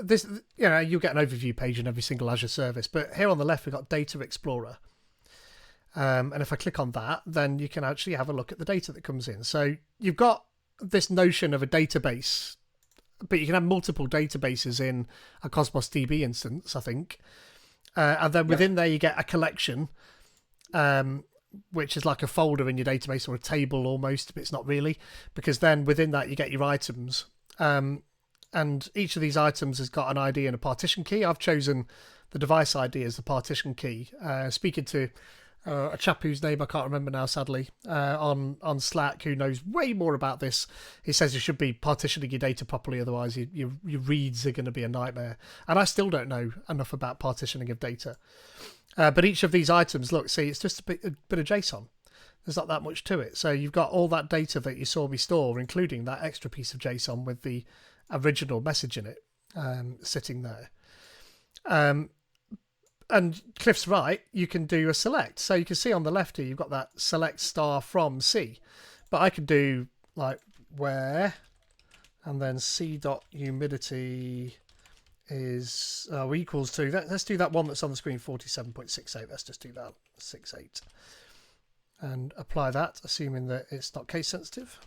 this, you'll get an overview page in every single Azure service. But here on the left, we've got Data Explorer. And if I click on that, then you can actually have a look at the data that comes in. So you've got this notion of a database, but you can have multiple databases in a Cosmos DB instance, I think. And then within there, you get a collection. which is like a folder in your database or a table almost, but it's not really, because then within that you get your items. And each of these items has got an ID and a partition key. I've chosen the device ID as the partition key. Speaking to a chap whose name I can't remember now, sadly, on Slack, who knows way more about this. He says you should be partitioning your data properly, otherwise your reads are going to be a nightmare. And I still don't know enough about partitioning of data. But each of these items, look, see, it's just a bit of JSON. There's not that much to it. So you've got all that data that you saw me store, including that extra piece of JSON with the original message in it, sitting there. And Cliff's right, you can do a select. So you can see on the left here, you've got that select star from C. But I could do like where, and then C.humidity is equals to, let's do that one that's on the screen, 47.68. Let's just do that, 68. And apply that, assuming that it's not case sensitive.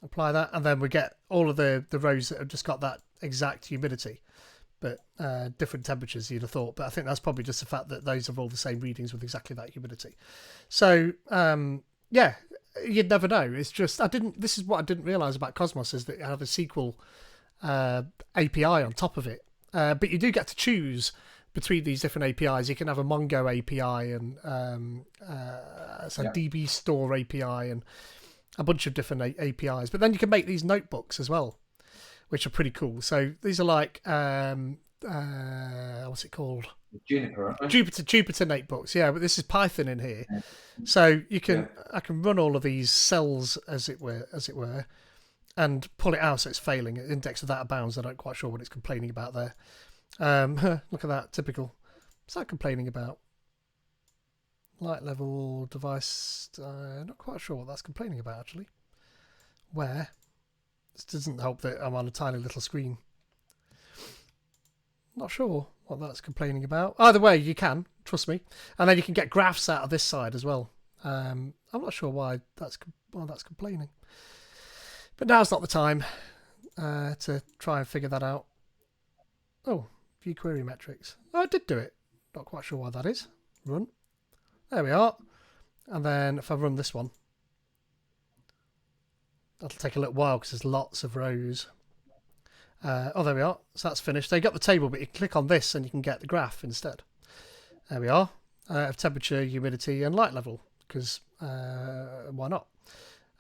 Apply that, and then we get all of the rows that have just got that exact humidity, but different temperatures you'd have thought. But I think that's probably just the fact that those are all the same readings with exactly that humidity. So yeah, you'd never know. It's just this is what I didn't realize about Cosmos, is that you have a SQL API on top of it, but you do get to choose between these different APIs. You can have a Mongo API and DB Store API and a bunch of different APIs. But then you can make these notebooks as well, which are pretty cool. So these are like what's it called? Juniper, aren't they? Jupyter notebooks. Yeah, but this is Python in here, so you can I can run all of these cells as it were, and pull it out so it's failing. Index of that bounds. I'm not quite sure what it's complaining about there. Look at that, typical. What's that complaining about? Light level device. Not quite sure what that's complaining about actually. Where? This doesn't help that I'm on a tiny little screen. Not sure what that's complaining about. Either way, you can, trust me. And then you can get graphs out of this side as well. I'm not sure why that's complaining. But now's not the time to try and figure that out. Oh, view query metrics. Oh, I did do it. Not quite sure why that is. Run. There we are. And then if I run this one, that'll take a little while because there's lots of rows. Oh, there we are. So that's finished. So you got the table, but you click on this and you can get the graph instead. There we are. Of temperature, humidity, and light level, because why not?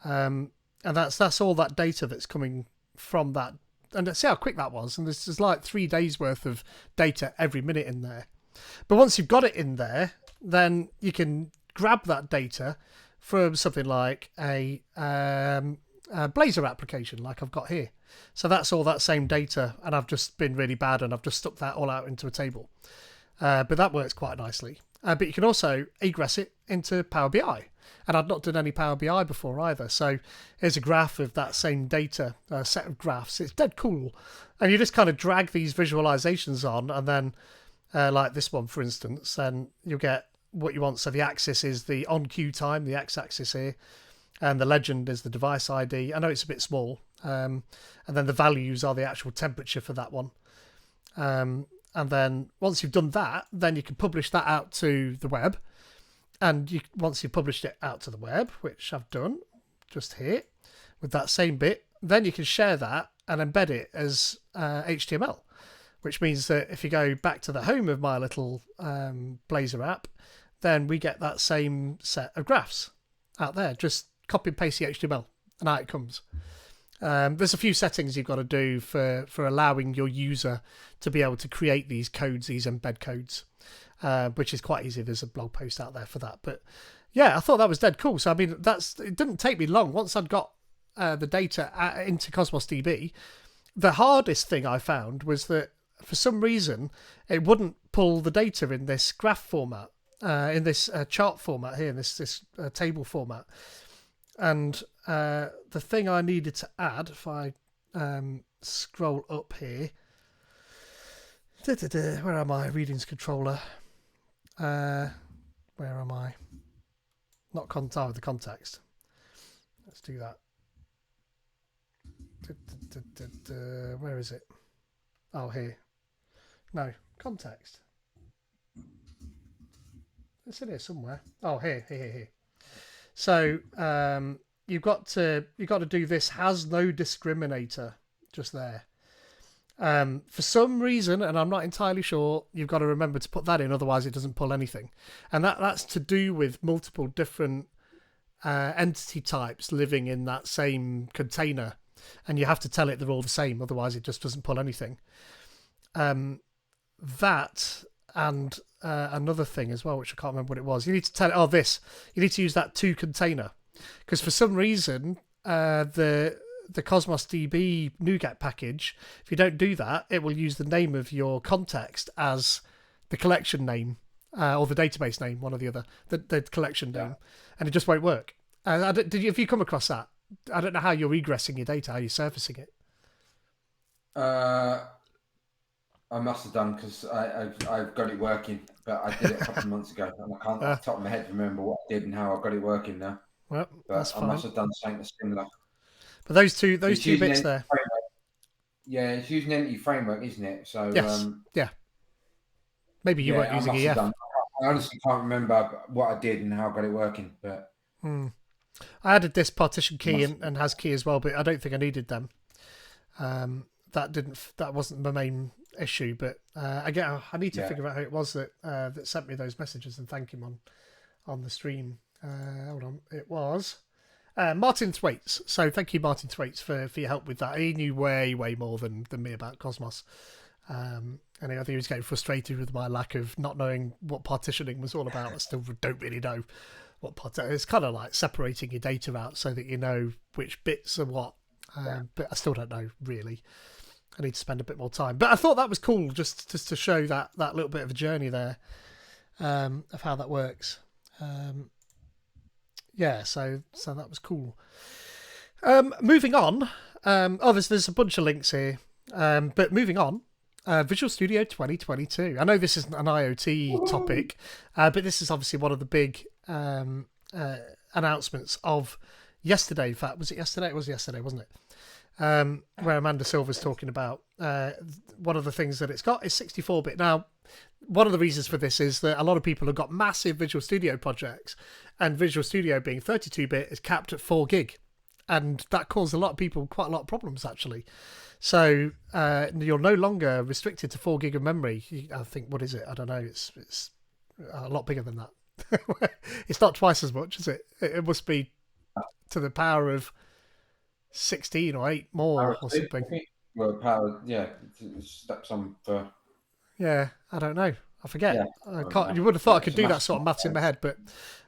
And that's all that data that's coming from that. And see how quick that was. And there's like 3 days worth of data every minute in there. But once you've got it in there, then you can grab that data from something like a Blazor application like I've got here. So that's all that same data, and I've just been really bad and I've just stuck that all out into a table. But that works quite nicely. But you can also egress it into Power BI. And I'd not done any Power BI before either. So here's a graph of that same data, a set of graphs. It's dead cool. And you just kind of drag these visualizations on, and then like this one, for instance, then you'll get what you want. So the axis is the on-queue time, the x-axis here, and the legend is the device ID. I know it's a bit small. And then the values are the actual temperature for that one. And then once you've done that, then you can publish that out to the web. And once you've published it out to the web, which I've done just here with that same bit, then you can share that and embed it as HTML, which means that if you go back to the home of my little Blazor app, then we get that same set of graphs out there. Just copy and paste the HTML and out it comes. There's a few settings you've got to do for allowing your user to be able to create these codes, these embed codes, which is quite easy. There's a blog post out there for that. But yeah, I thought that was dead cool. So I mean, it didn't take me long. Once I'd got the data into Cosmos DB, the hardest thing I found was that for some reason it wouldn't pull the data in this graph format, in this chart format here, in this table format. And the thing I needed to add, if I scroll up here, where am I? Readings controller. Where am I? Not with the context. Let's do that. Where is it? Oh, here. No, context. It's in here somewhere. Oh, here. So you've got to do this has no discriminator just there. For some reason, and I'm not entirely sure, you've got to remember to put that in, otherwise it doesn't pull anything. And that's to do with multiple different entity types living in that same container, and you have to tell it they're all the same, otherwise it just doesn't pull anything. That and another thing as well, which I can't remember what it was. You need to tell it, you need to use that to container, because for some reason the Cosmos DB NuGet package, if you don't do that, it will use the name of your context as the collection name or the database name, one or the other, the collection name, and it just won't work. Have you come across that? I don't know how you're egressing your data, how you're surfacing it. I must have done, because I've got it working, but I did it a couple of months ago, and I can't off the top of my head remember what I did and how I got it working now. Well, but that's fine. I must have done something similar. But those two bits there. Yeah, it's using Entity Framework, isn't it? So yes, yeah. Maybe you weren't using EF. I honestly can't remember what I did and how I got it working, but I added this partition key and has key as well, but I don't think I needed them. That wasn't the main issue, but again, I need to figure out who it was that sent me those messages and thank him on the stream. Hold on, it was Martin Thwaites. So thank you, Martin Thwaites, for your help with that. He knew way more than me about Cosmos. And I think he was getting frustrated with my lack of not knowing what partitioning was all about. I still don't really know what it's kind of like separating your data out so that you know which bits are what. But I still don't know really. I need to spend a bit more time. But I thought that was cool just to show that little bit of a journey there of how that works. So that was cool. Moving on. There's a bunch of links here. But moving on. Visual Studio 2022. I know this isn't an IoT topic, but this is obviously one of the big announcements of yesterday. In fact, was it yesterday? It was yesterday, wasn't it? Where Amanda Silver's talking about one of the things that it's got is 64-bit. Now, one of the reasons for this is that a lot of people have got massive Visual Studio projects, and Visual Studio being 32-bit is capped at 4 gig. And that caused a lot of people quite a lot of problems, actually. So you're no longer restricted to 4 gig of memory. I think, what is it? I don't know. It's a lot bigger than that. It's not twice as much, is it? It must be to the power of 16 or 8 more or something. Well, power, steps on for. Yeah, I don't know. I forget. Yeah, you would have thought I could do that sort of maths in my head, but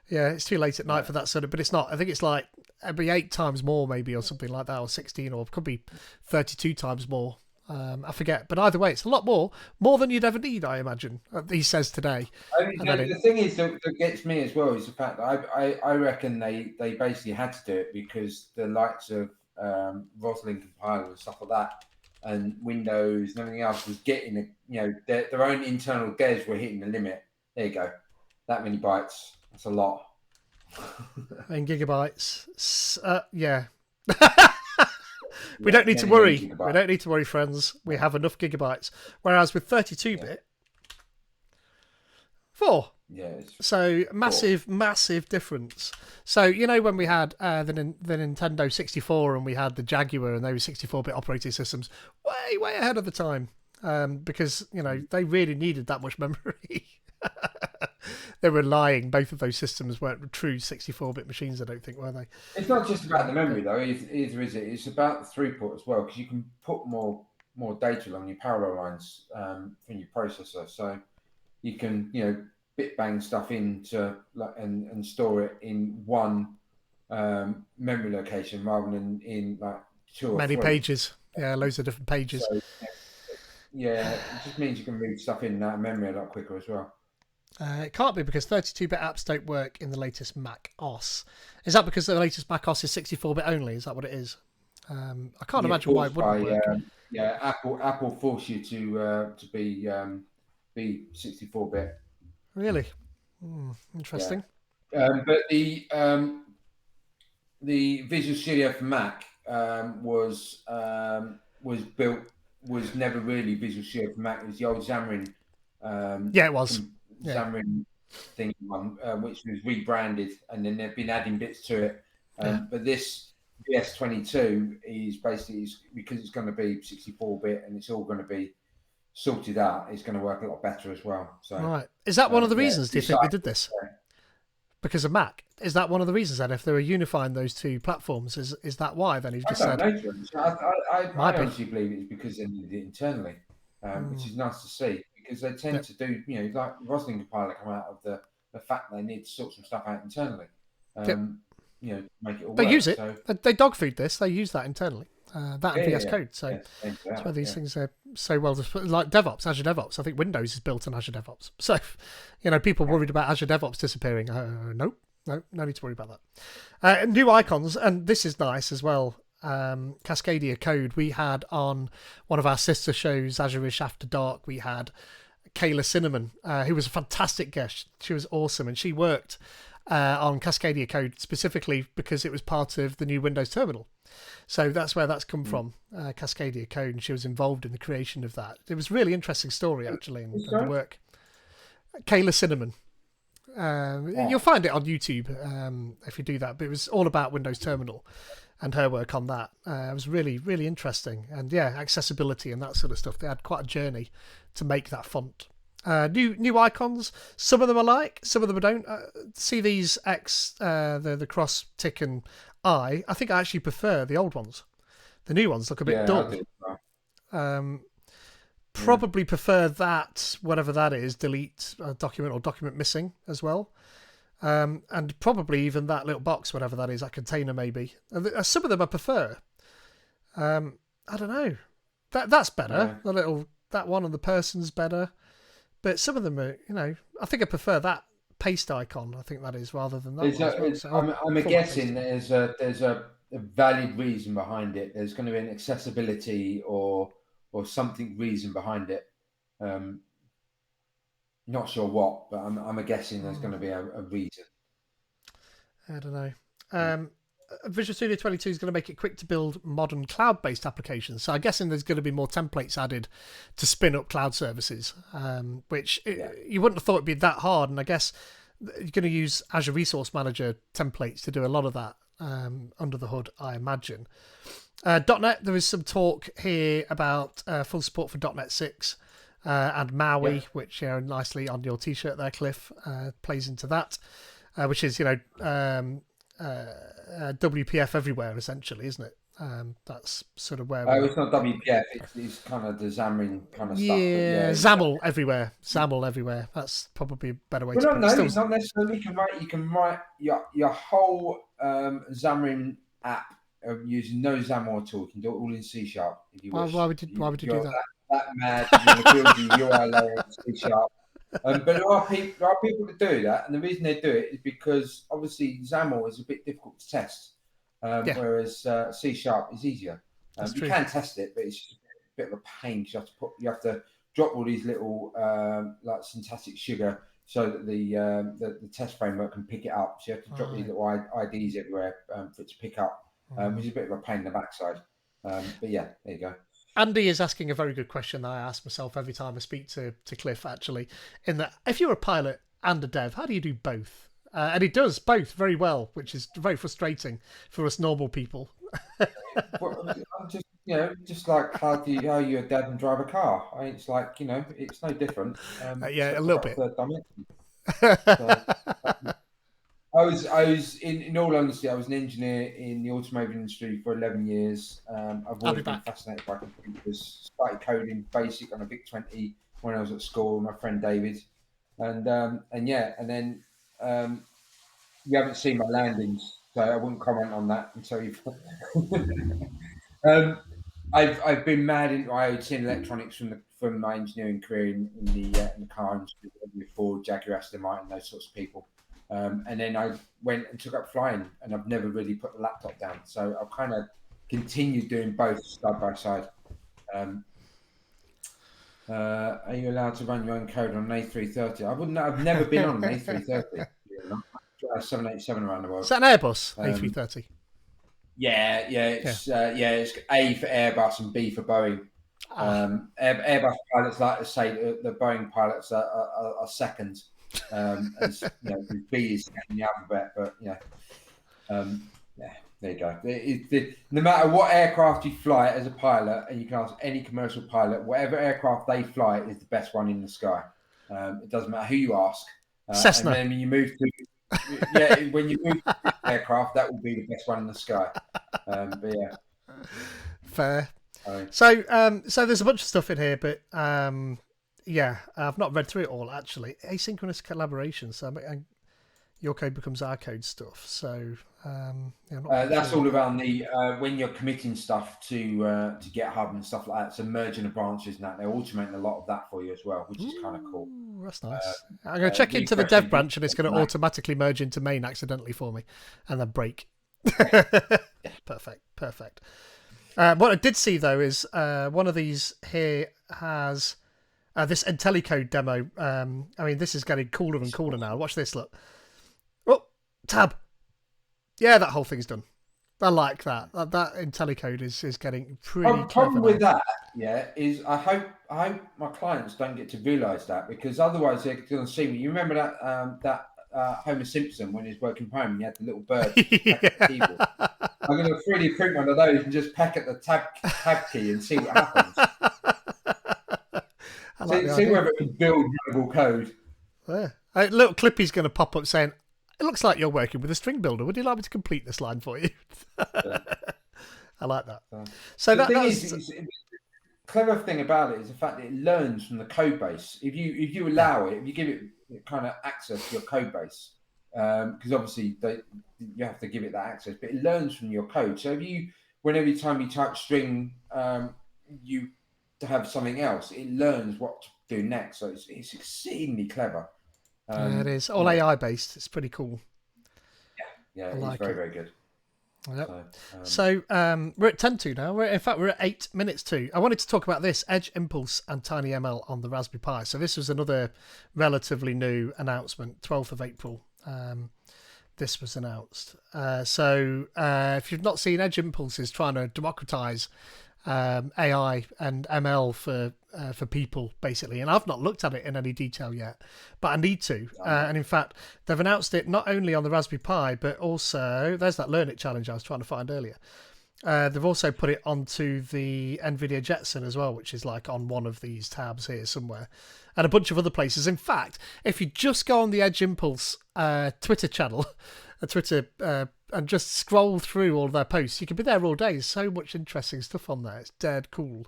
yeah, it's too late at night for that sort of. But it's not. I think it's like it'd be 8 times more, maybe, or something like that, or 16, or it could be 32 times more. I forget, but either way, it's a lot more than you'd ever need, I imagine. He says today. The thing is that gets me as well is the fact that I reckon they basically had to do it because the likes of Roslyn compiler and stuff like that, and Windows and everything else was getting their own internal devs were hitting the limit. There you go, that many bytes. That's a lot. In gigabytes, yeah. We don't need to worry. We don't need to worry, friends. We have enough gigabytes. Whereas with 32-bit, 4. Yeah. So massive difference. So when we had the Nintendo 64 and we had the Jaguar and those 64-bit operating systems, way ahead of the time, because they really needed that much memory. They were lying. Both of those systems weren't true 64-bit machines, I don't think, were they? It's not just about the memory, though, either, is it? It's about the throughput as well, because you can put more data along your parallel lines from your processor. So you can, bit bang stuff into and store it in one memory location rather than in like 2 or 3. Many pages. Yeah, loads of different pages. So, it just means you can move stuff in and out of memory a lot quicker as well. It can't be because 32-bit apps don't work in the latest Mac OS. Is that because the latest Mac OS is 64-bit only? Is that what it is? I can't imagine why it wouldn't work. Apple force you to be 64-bit. Really? Interesting. Yeah. But the Visual Studio for Mac was never really Visual Studio for Mac. It was the old Xamarin. Yeah, it was. Xamarin thing one, which was rebranded, and then they've been adding bits to it. But this VS22 is basically, because it's going to be 64-bit and it's all going to be sorted out. It's going to work a lot better as well. So, Right. Is that one of the reasons, do you think they exciting. did this? Because of Mac? Is that one of the reasons then? If they were unifying those two platforms, is that why then? You've I just don't said, know. I might be. honestly believe it's because they did it internally, which is nice to see, because they tend Yep. to do, like Roslyn Compiler come out of the fact they need to sort some stuff out internally, Yep. to make it all They work. use it. So They dog feed this. They use that internally. That and VS Code. So yeah, that's why these yeah. things are so well. Like DevOps, Azure DevOps. I think Windows is built on Azure DevOps. So, people worried about Azure DevOps disappearing. Nope. No need to worry about that. New icons, and this is nice as well. Cascadia Code. We had on one of our sister shows, Azure-ish After Dark, we had Kayla Cinnamon, who was a fantastic guest. She was awesome, and she worked on Cascadia Code specifically because it was part of the new Windows terminal. So that's where that's come from, Cascadia Code, and she was involved in the creation of that. It was a really interesting story, actually, and the work. Kayla Cinnamon. You'll find it on YouTube if you do that, but it was all about Windows Terminal and her work on that. It was really, really interesting. And yeah, accessibility and that sort of stuff. They had quite a journey to make that font. New icons. Some of them I like, some of them I don't. See these X, the cross, tick, and I think I actually prefer the old ones. The new ones look a bit dull. Probably prefer that, whatever that is, delete a document or document missing as well. And probably even that little box, whatever that is, that container maybe. And some of them I prefer. I don't know. That's better. Yeah. That one on the person's better. But some of them are, I think I prefer that paste icon. I think that is, rather than that one. I'm guessing there's a valid reason behind it. There's going to be an accessibility or something reason behind it. Not sure what, but I'm guessing there's going to be a reason. I don't know. Visual Studio 22 is going to make it quick to build modern cloud-based applications. So I'm guessing there's going to be more templates added to spin up cloud services, which you wouldn't have thought it'd be that hard. And I guess you're going to use Azure Resource Manager templates to do a lot of that under the hood, I imagine. .NET, there is some talk here about full support for .NET 6 and MAUI, which nicely on your T-shirt there, Cliff, plays into that, which is WPF everywhere essentially, isn't it? That's sort of where. It's not WPF. It's kind of the Xamarin kind of stuff. Yeah, XAML everywhere. XAML everywhere. That's probably a better way to put it. Not necessarily. You can write your whole Xamarin app using no XAML at all. You can do it all in C#. If you wish. Why would you do that? That mad. You want to build your UI layer in C#. But there are people that do that, and the reason they do it is because obviously XAML is a bit difficult to test, whereas C# is easier. You can test it, but it's a bit of a pain because you have to drop all these little like syntactic sugar so that the test framework can pick it up. So you have to drop these little IDs everywhere for it to pick up, which is a bit of a pain in the backside. But yeah, there you go. Andy is asking a very good question that I ask myself every time I speak to Cliff, actually, in that if you're a pilot and a dev, how do you do both? And he does both very well, which is very frustrating for us normal people. Well, just like how you're a dev and drive a car. It's like, it's no different. A little bit. I was in all honesty, I was an engineer in the automotive industry for 11 years. I've always been fascinated by computers. Started coding BASIC on a VIC-20 when I was at school with my friend David, and then you haven't seen my landings, so I wouldn't comment on that until you've. I've been mad into IoT and electronics from my engineering career in the car industry, Ford, Jaguar, Aston Martin, those sorts of people. And then I went and took up flying, and I've never really put the laptop down. So I've kind of continued doing both side by side. Are you allowed to run your own code on an A330? I've never been on an A330. 787 around the world. Is that an Airbus A330? Yeah, it's A for Airbus and B for Boeing. Airbus pilots like to say the Boeing pilots are second. as you know, B is in the alphabet. But yeah, yeah, there you go. No matter what aircraft you fly as a pilot, and you can ask any commercial pilot, whatever aircraft they fly is the best one in the sky. It doesn't matter who you ask. And Cessna. then when you move to, when you move to aircraft, that will be the best one in the sky. But yeah, Fair. So there's a bunch of stuff in here, but yeah, I've not read through it all actually. Asynchronous collaboration. So your code becomes our code stuff. So yeah, that's all around the when you're committing stuff to GitHub and stuff like that. So merging the branches and that, they're automating a lot of that for you as well, which is kind of cool. That's nice. I'm going to check into the dev branch, and it's going to automatically merge into main accidentally for me, and then break. Perfect. What I did see though is one of these here has this IntelliCode demo. I mean, this is getting cooler and cooler now. Watch this. Look. Oh, tab. Yeah, that whole thing's done. I like that. That IntelliCode is getting pretty. The problem with that, yeah, is I hope my clients don't get to realise that, because otherwise they're going to see me. You remember that Homer Simpson when he was working from home and he had the little bird peck at the keyboard. I'm going to 3D print one of those and just peck at the tab key and see what happens. See whether it can build runnable code. Yeah. A little clippy's going to pop up saying, "It looks like you're working with a string builder. Would you like me to complete this line for you?" Yeah. I like that. So the clever thing about it is the fact that it learns from the code base. If you allow it, if you give it kind of access to your code base, because obviously you have to give it that access, but it learns from your code. So every time you type string, you to have something else, it learns what to do next. So it's exceedingly clever. Yeah, it is all AI based. It's pretty cool. Yeah, it's very, very good. Yep. So we're at 10 to now. In fact, we're at 8 minutes to. I wanted to talk about this Edge Impulse and TinyML on the Raspberry Pi. So this was another relatively new announcement, 12th of April. This was announced. So if you've not seen, Edge Impulse is trying to democratize AI and ML for people, basically. And I've not looked at it in any detail yet, but I need to. And in fact, they've announced it not only on the Raspberry Pi, but also, there's that Learn It challenge I was trying to find earlier. They've also put it onto the NVIDIA Jetson as well, which is like on one of these tabs here somewhere, and a bunch of other places. In fact, if you just go on the Edge Impulse Twitter channel, and just scroll through all their posts, you could be there all day. So much interesting stuff on there. It's dead cool.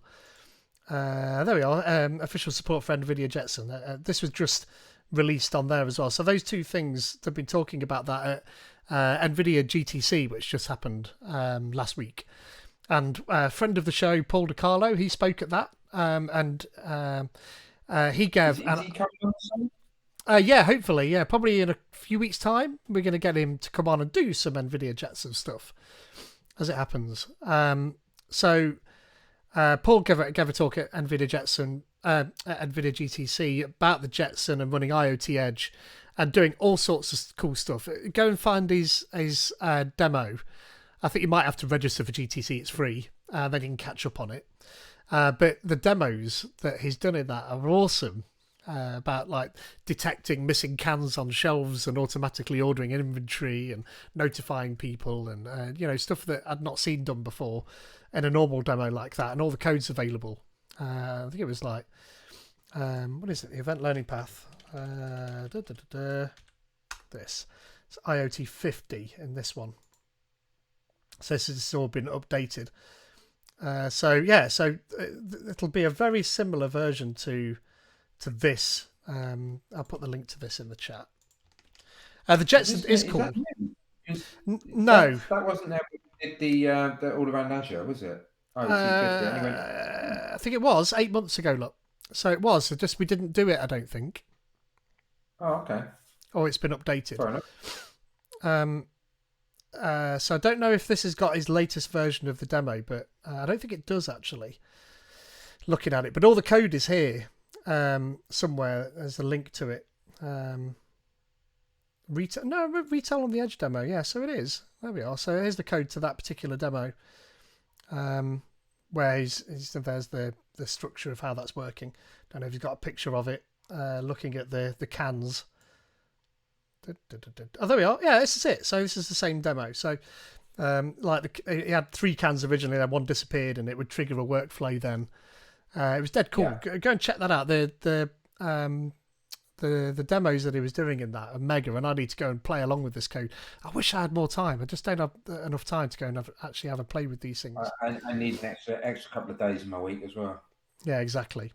There we are. Official support for NVIDIA Jetson. This was just released on there as well. So those two things, they've been talking about that at NVIDIA GTC, which just happened last week. And a friend of the show, Paul DiCarlo, he spoke at that. And he gave... Is he coming on soon? Yeah, hopefully. Yeah, probably in a few weeks' time, we're going to get him to come on and do some NVIDIA Jetson stuff, as it happens. So Paul gave a talk at NVIDIA Jetson, at NVIDIA GTC about the Jetson and running IoT Edge and doing all sorts of cool stuff. Go and find his demo. I think you might have to register for GTC. It's free. Then you can catch up on it. But the demos that he's done in that are awesome. About like detecting missing cans on shelves and automatically ordering inventory and notifying people and stuff that I'd not seen done before in a normal demo like that, and all the code's available. I think it was like what is it, the event learning path, this, it's IoT 50 in this one, so this has all been updated. So it'll be a very similar version to this. I'll put the link to this in the chat. The Jetson is cool. No, that wasn't there with the all around Azure, was it? I think it was 8 months ago. Look, so it was. Just we didn't do it, I don't think. Oh, okay. Or it's been updated. Fair enough. So I don't know if this has got his latest version of the demo, but I don't think it does actually. Looking at it, but all the code is here. Somewhere there's a link to it. Retail on the Edge demo. Yeah, so it is. There we are. So here's the code to that particular demo. Where there's the structure of how that's working. Don't know if he's got a picture of it. Looking at the cans Oh, there we are. Yeah, this is it. So this is the same demo. So it had 3 cans originally, then one disappeared, and it would trigger a workflow then. It was dead cool. Yeah. Go and check that out. The demos that he was doing in that are mega, and I need to go and play along with this code. I wish I had more time. I just don't have enough time to go and actually have a play with these things. I need an extra couple of days in my week as well. Yeah, exactly.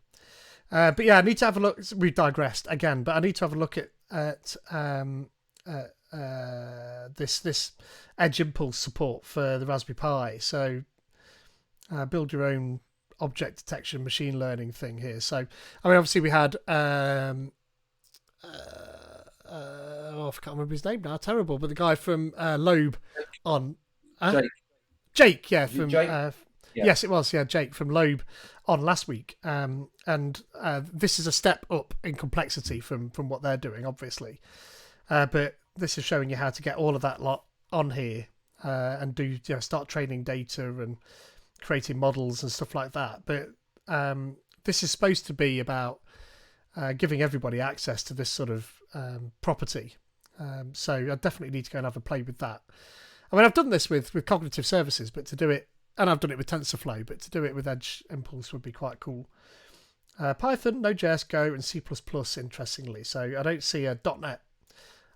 But yeah, I need to have a look. We've digressed again, but I need to have a look at this Edge Impulse support for the Raspberry Pi. So build your own object detection machine learning thing here. So I mean, obviously we had I can't remember his name now. Terrible, but the guy from Loeb on Jake, yeah, from Jake? Yeah. Yes, it was. Yeah, Jake from Loeb on last week. And this is a step up in complexity from what they're doing, obviously. But this is showing you how to get all of that lot on here and start training data and creating models and stuff like that. But this is supposed to be about giving everybody access to this sort of property. So I definitely need to go and have a play with that. I mean, I've done this with cognitive services, but to do it, and I've done it with TensorFlow, but to do it with Edge Impulse would be quite cool. Python, Node.js, Go, and C++, interestingly. So I don't see a .NET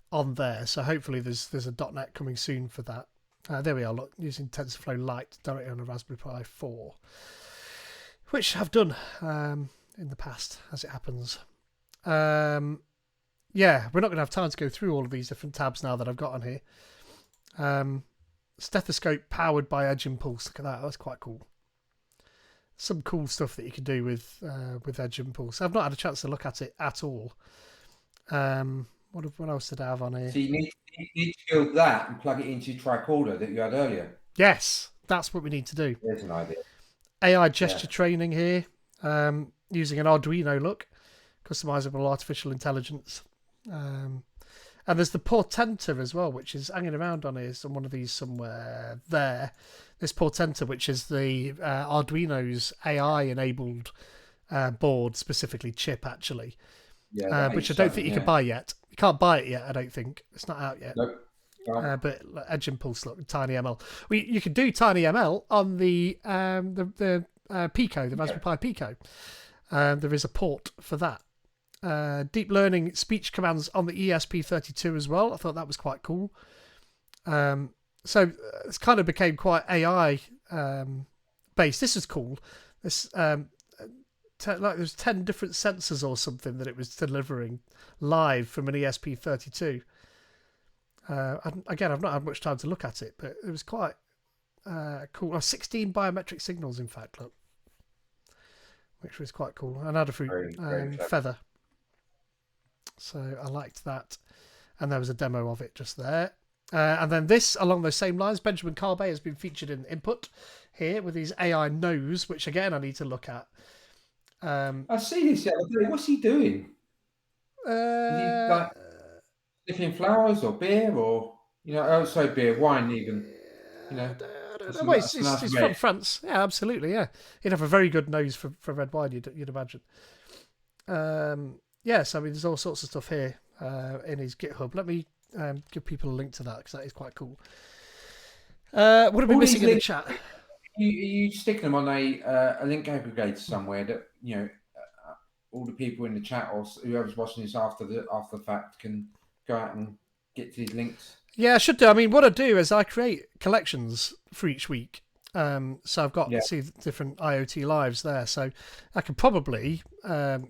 on there. So hopefully there's a .NET coming soon for that. There we are, look, using TensorFlow Lite directly on a Raspberry Pi 4, which I've done in the past, as it happens. Yeah, we're not going to have time to go through all of these different tabs now that I've got on here. Stethoscope powered by Edge Impulse. Look at that. That's quite cool. Some cool stuff that you can do with Edge Impulse. I've not had a chance to look at it at all. What else did I have on here? So you need to build that and plug it into your tricorder that you had earlier. Yes, that's what we need to do. There's an idea. AI gesture training here, using an Arduino look, customizable artificial intelligence. And there's the Portenta as well, which is hanging around on here. One of these somewhere there. This Portenta, which is the Arduino's AI-enabled board, specifically chip, actually. Yeah, which I don't think you can buy yet. You can't buy it yet, I don't think. It's not out yet. Nope. But Edge Impulse, look, TinyML. You can do TinyML on the Pico, the Raspberry Pi Pico. There is a port for that. Deep learning speech commands on the ESP32 as well. I thought that was quite cool. So it's kind of became quite AI based. This is cool. This there's 10 different sensors or something that it was delivering live from an ESP32. Again, I've not had much time to look at it, but it was quite cool. 16 biometric signals, in fact, look, which was quite cool. And Adafruit Feather. So I liked that. And there was a demo of it just there. And then this, along those same lines, Benjamin Carbe has been featured in Input here with his AI nose, which again I need to look at. I see this the other day. What's he doing? Is he like sniffing flowers or beer or beer, wine even? Well, he's from France. Yeah, absolutely. Yeah, he'd have a very good nose for red wine. You'd imagine. Yes, I mean there's all sorts of stuff here in his GitHub. Let me give people a link to that because that is quite cool. What have we missing in the chat? You sticking them on a link aggregator somewhere that all the people in the chat or whoever's watching this after the fact can go out and get to these links. Yeah, I should do. I mean, what I do is I create collections for each week. So I've got different IoTeaLives there. So I could probably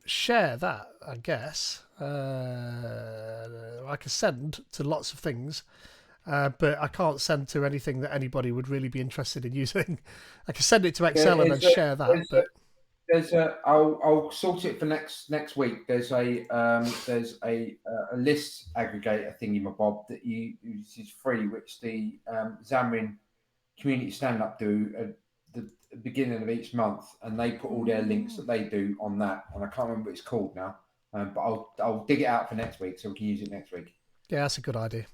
share that, I guess. I can send to lots of things. But I can't send to anything that anybody would really be interested in using. I can send it to Excel and then share that. I'll sort it for next week. There's a list aggregator thingamabob that is free, which the Xamarin Community Stand Up do at the beginning of each month, and they put all their links that they do on that. And I can't remember what it's called now, but I'll dig it out for next week so we can use it next week. Yeah, that's a good idea.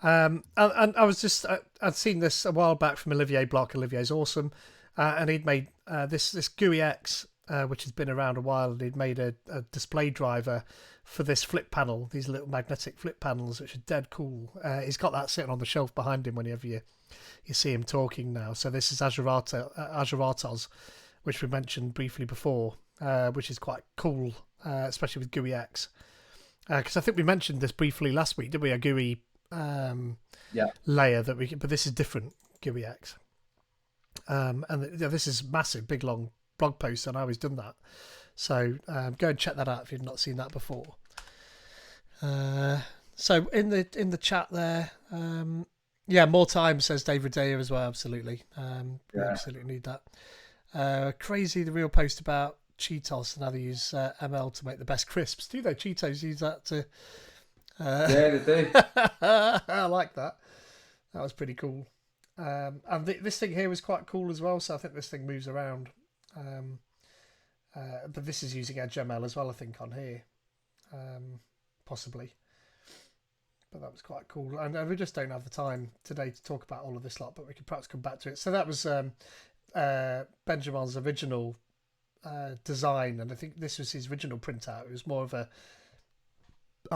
And I was just I'd seen this a while back from Olivier Bloch. Olivier's awesome, and he'd made this GUI X, which has been around a while, and he'd made a display driver for this flip panel, these little magnetic flip panels, which are dead cool. He's got that sitting on the shelf behind him whenever you see him talking now. So this is Azure RTOS, which we mentioned briefly before, which is quite cool, especially with GUI-X. Because I think we mentioned this briefly last week, didn't we? A GUI layer that we can, but this is different GUI-X. And this is massive, big, long blog post on how he's done that. So go and check that out if you've not seen that before. So in the chat there, more time, says Dave Redea as well. Absolutely, we absolutely need that. Crazy, the real post about Cheetos and how they use ML to make the best crisps. Do they? Cheetos use that to. Yeah, they do. I like that. That was pretty cool. And this thing here was quite cool as well. So I think this thing moves around. But this is using EdgeML as well, I think, on here, possibly. But that was quite cool. And we just don't have the time today to talk about all of this lot, but we could perhaps come back to it. So that was Benjamin's original design, and I think this was his original printout. It was more of a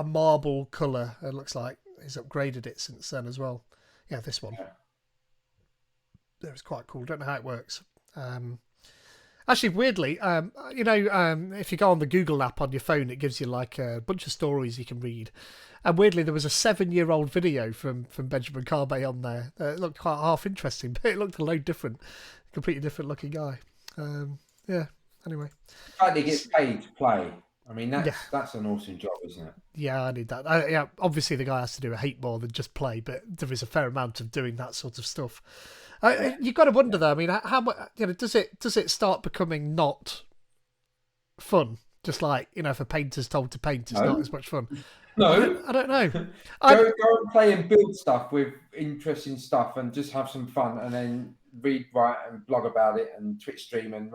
marble colour. It looks like he's upgraded it since then as well. Yeah, this one. It was quite cool. Don't know how it works. Actually, weirdly, if you go on the Google app on your phone, it gives you like a bunch of stories you can read. And weirdly, there was a 7-year-old video from Benjamin Carbe on there. It looked quite half interesting, but it looked a load different. Completely different looking guy. Anyway. He gets paid to play. I mean, that's an awesome job, isn't it? Yeah, I need that. Obviously, the guy has to do a heap more than just play, but there is a fair amount of doing that sort of stuff. You've got to wonder though. I mean, how much does it start becoming not fun? Just like if a painter's told to paint, it's not as much fun. No, I don't know. go and play and build stuff with interesting stuff, and just have some fun, and then read, write, and blog about it, and Twitch stream, and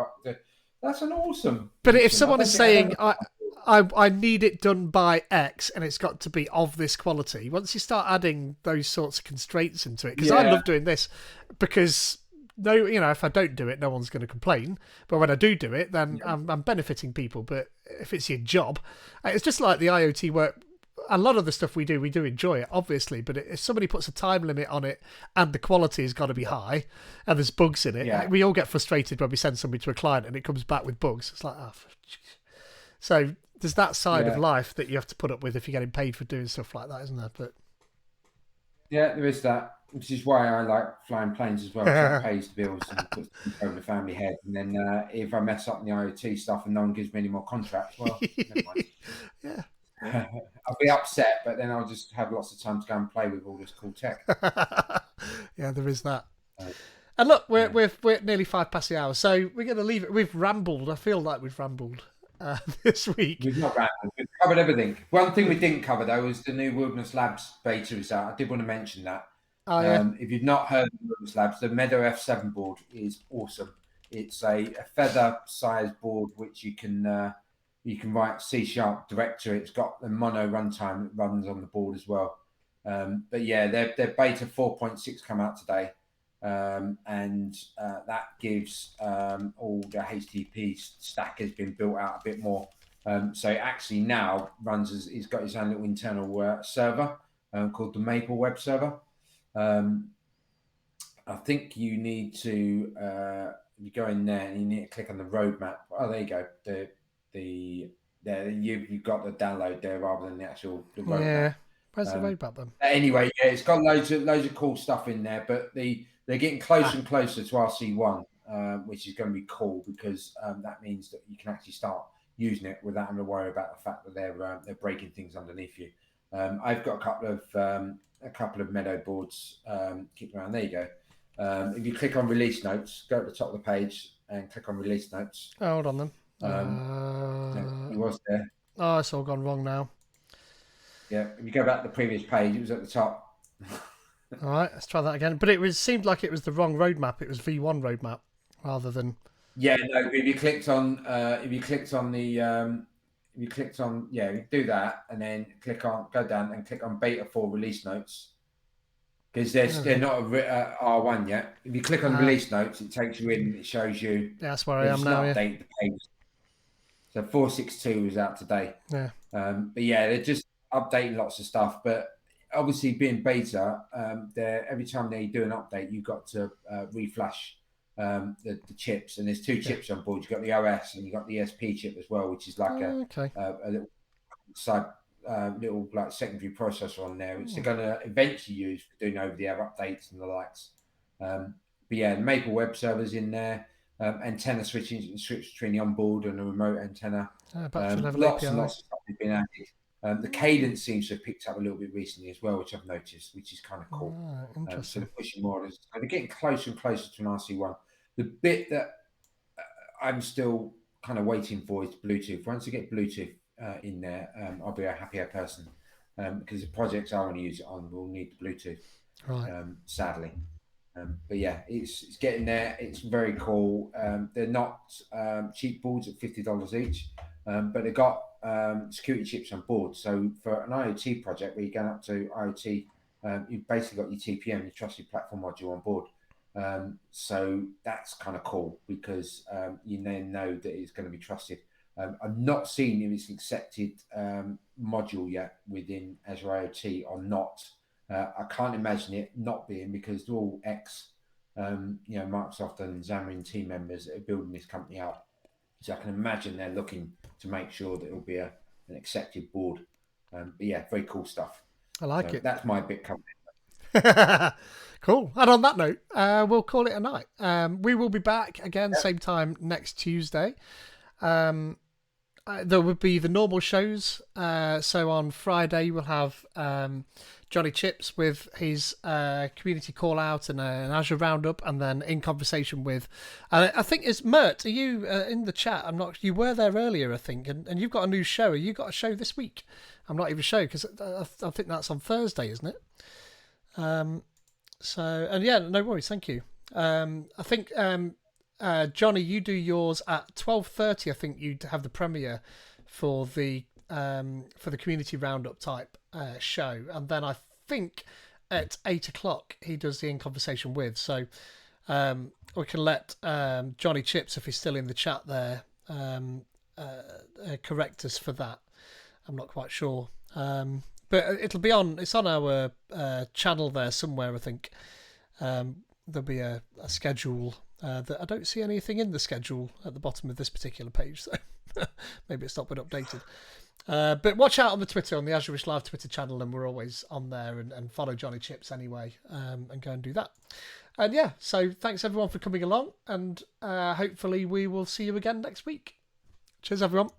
that's an awesome. But if someone is saying, I need it done by X and it's got to be of this quality, once you start adding those sorts of constraints into it, because I love doing this, because if I don't do it, no one's going to complain. But when I do it, then I'm benefiting people. But if it's your job, it's just like the IoT work. A lot of the stuff we do enjoy it, obviously. But if somebody puts a time limit on it and the quality has got to be high and there's bugs in it, we all get frustrated when we send somebody to a client and it comes back with bugs. It's like, so there's that side of life that you have to put up with if you're getting paid for doing stuff like that, isn't there? But yeah, there is that, which is why I like flying planes as well. It pays the bills and puts over the family head. And then if I mess up in the IoT stuff and no one gives me any more contracts, well, never mind. Yeah. I'll be upset, but then I'll just have lots of time to go and play with all this cool tech. Yeah, there is that. And look, we're nearly 5 past the hour, so we're going to leave it. We've rambled. I feel like we've rambled this week. We've not rambled. We've covered everything. One thing we didn't cover, though, was the new Wilderness Labs beta is out. I did want to mention that. If you've not heard of Wilderness Labs, the Meadow F7 board is awesome. It's a feather-sized board which you can write C# directory. It's got the mono runtime that runs on the board as well. But yeah, their beta 4.6 come out today. And that gives all the HTTP stack has been built out a bit more. So it actually now runs he's got his own little internal server called the Maple Web Server. I think you need to you go in there and you need to click on the roadmap. Oh, there you go. You've got the download there rather than the roadmap. Yeah, where's the roadmap then? Anyway, it's got loads of cool stuff in there, but they're getting closer and closer to RC1, which is going to be cool because that means that you can actually start using it without having to worry about the fact that they're breaking things underneath you. I've got a couple of Meadow boards kicking around. There you go. If you click on release notes, go to the top of the page and click on release notes. Oh, hold on then. It was there. Oh, it's all gone wrong now. Yeah, if you go back to the previous page, it was at the top. All right, let's try that again. But seemed like it was the wrong roadmap. It was V1 roadmap rather than. Yeah, no. If you clicked on do that and then go down and click on beta 4 release notes because they're not R1 yet. If you click on release notes, it takes you in. It shows you. Yeah, that's where I am now. Yeah. Update the page. So 4.6.2 was out today. Yeah. But yeah, they're just updating lots of stuff. But obviously, being beta, every time they do an update, you've got to reflash the chips. And there's two chips on board. You've got the OS and you've got the SP chip as well, which is like a little side little like secondary processor on there, which they're going to eventually use for doing over-the-air updates and the likes. But yeah, the Maple web servers in there, antenna switching, switch between the onboard and the remote antenna. Lots and lots of stuff has been added. The cadence seems to have picked up a little bit recently as well, which I've noticed, which is kind of cool. Interesting. So they're pushing more. They're getting closer and closer to an RC1. The bit that I'm still kind of waiting for is Bluetooth. Once I get Bluetooth in there, I'll be a happier person, because the projects I want to use it on will need the Bluetooth, sadly. But yeah, it's getting there. It's very cool. They're not cheap boards at $50 each, but they've got security chips on board. So for an IoT project where you're going up to IoT, you've basically got your TPM, your Trusted Platform Module on board. So that's kind of cool because you then know that it's going to be trusted. I've not seen if it's an accepted module yet within Azure IoT or not. I can't imagine it not being, because they're all Microsoft and Xamarin team members that are building this company up. So I can imagine they're looking to make sure that it'll be an accepted board. But yeah, very cool stuff. I like it. That's my bit coming. Cool. And on that note, we'll call it a night. We will be back again, same time next Tuesday. There would be the normal shows. So on Friday, we'll have Johnny Chips with his community call out and an Azure roundup, and then in conversation with, I think it's Mert. Are you in the chat? I'm not. You were there earlier, I think, and you've got a new show. You got a show this week? I'm not even sure because I think that's on Thursday, isn't it? So, and yeah, no worries. Thank you. I think Johnny, you do yours at 12:30. I think you have the premiere for the community roundup type show, and then I think at 8 o'clock he does the In Conversation With. So we can let Johnny Chips, if he's still in the chat there, correct us for that. I'm not quite sure, but it'll be on. It's on our channel there somewhere, I think. There'll be a schedule. That I don't see anything in the schedule at the bottom of this particular page, so maybe it's not been updated. But watch out on the Twitter, on the Azure-ish Live Twitter channel, and we're always on there, and follow Johnny Chips anyway, and go and do that. And yeah, so thanks everyone for coming along, and hopefully we will see you again next week. Cheers, everyone.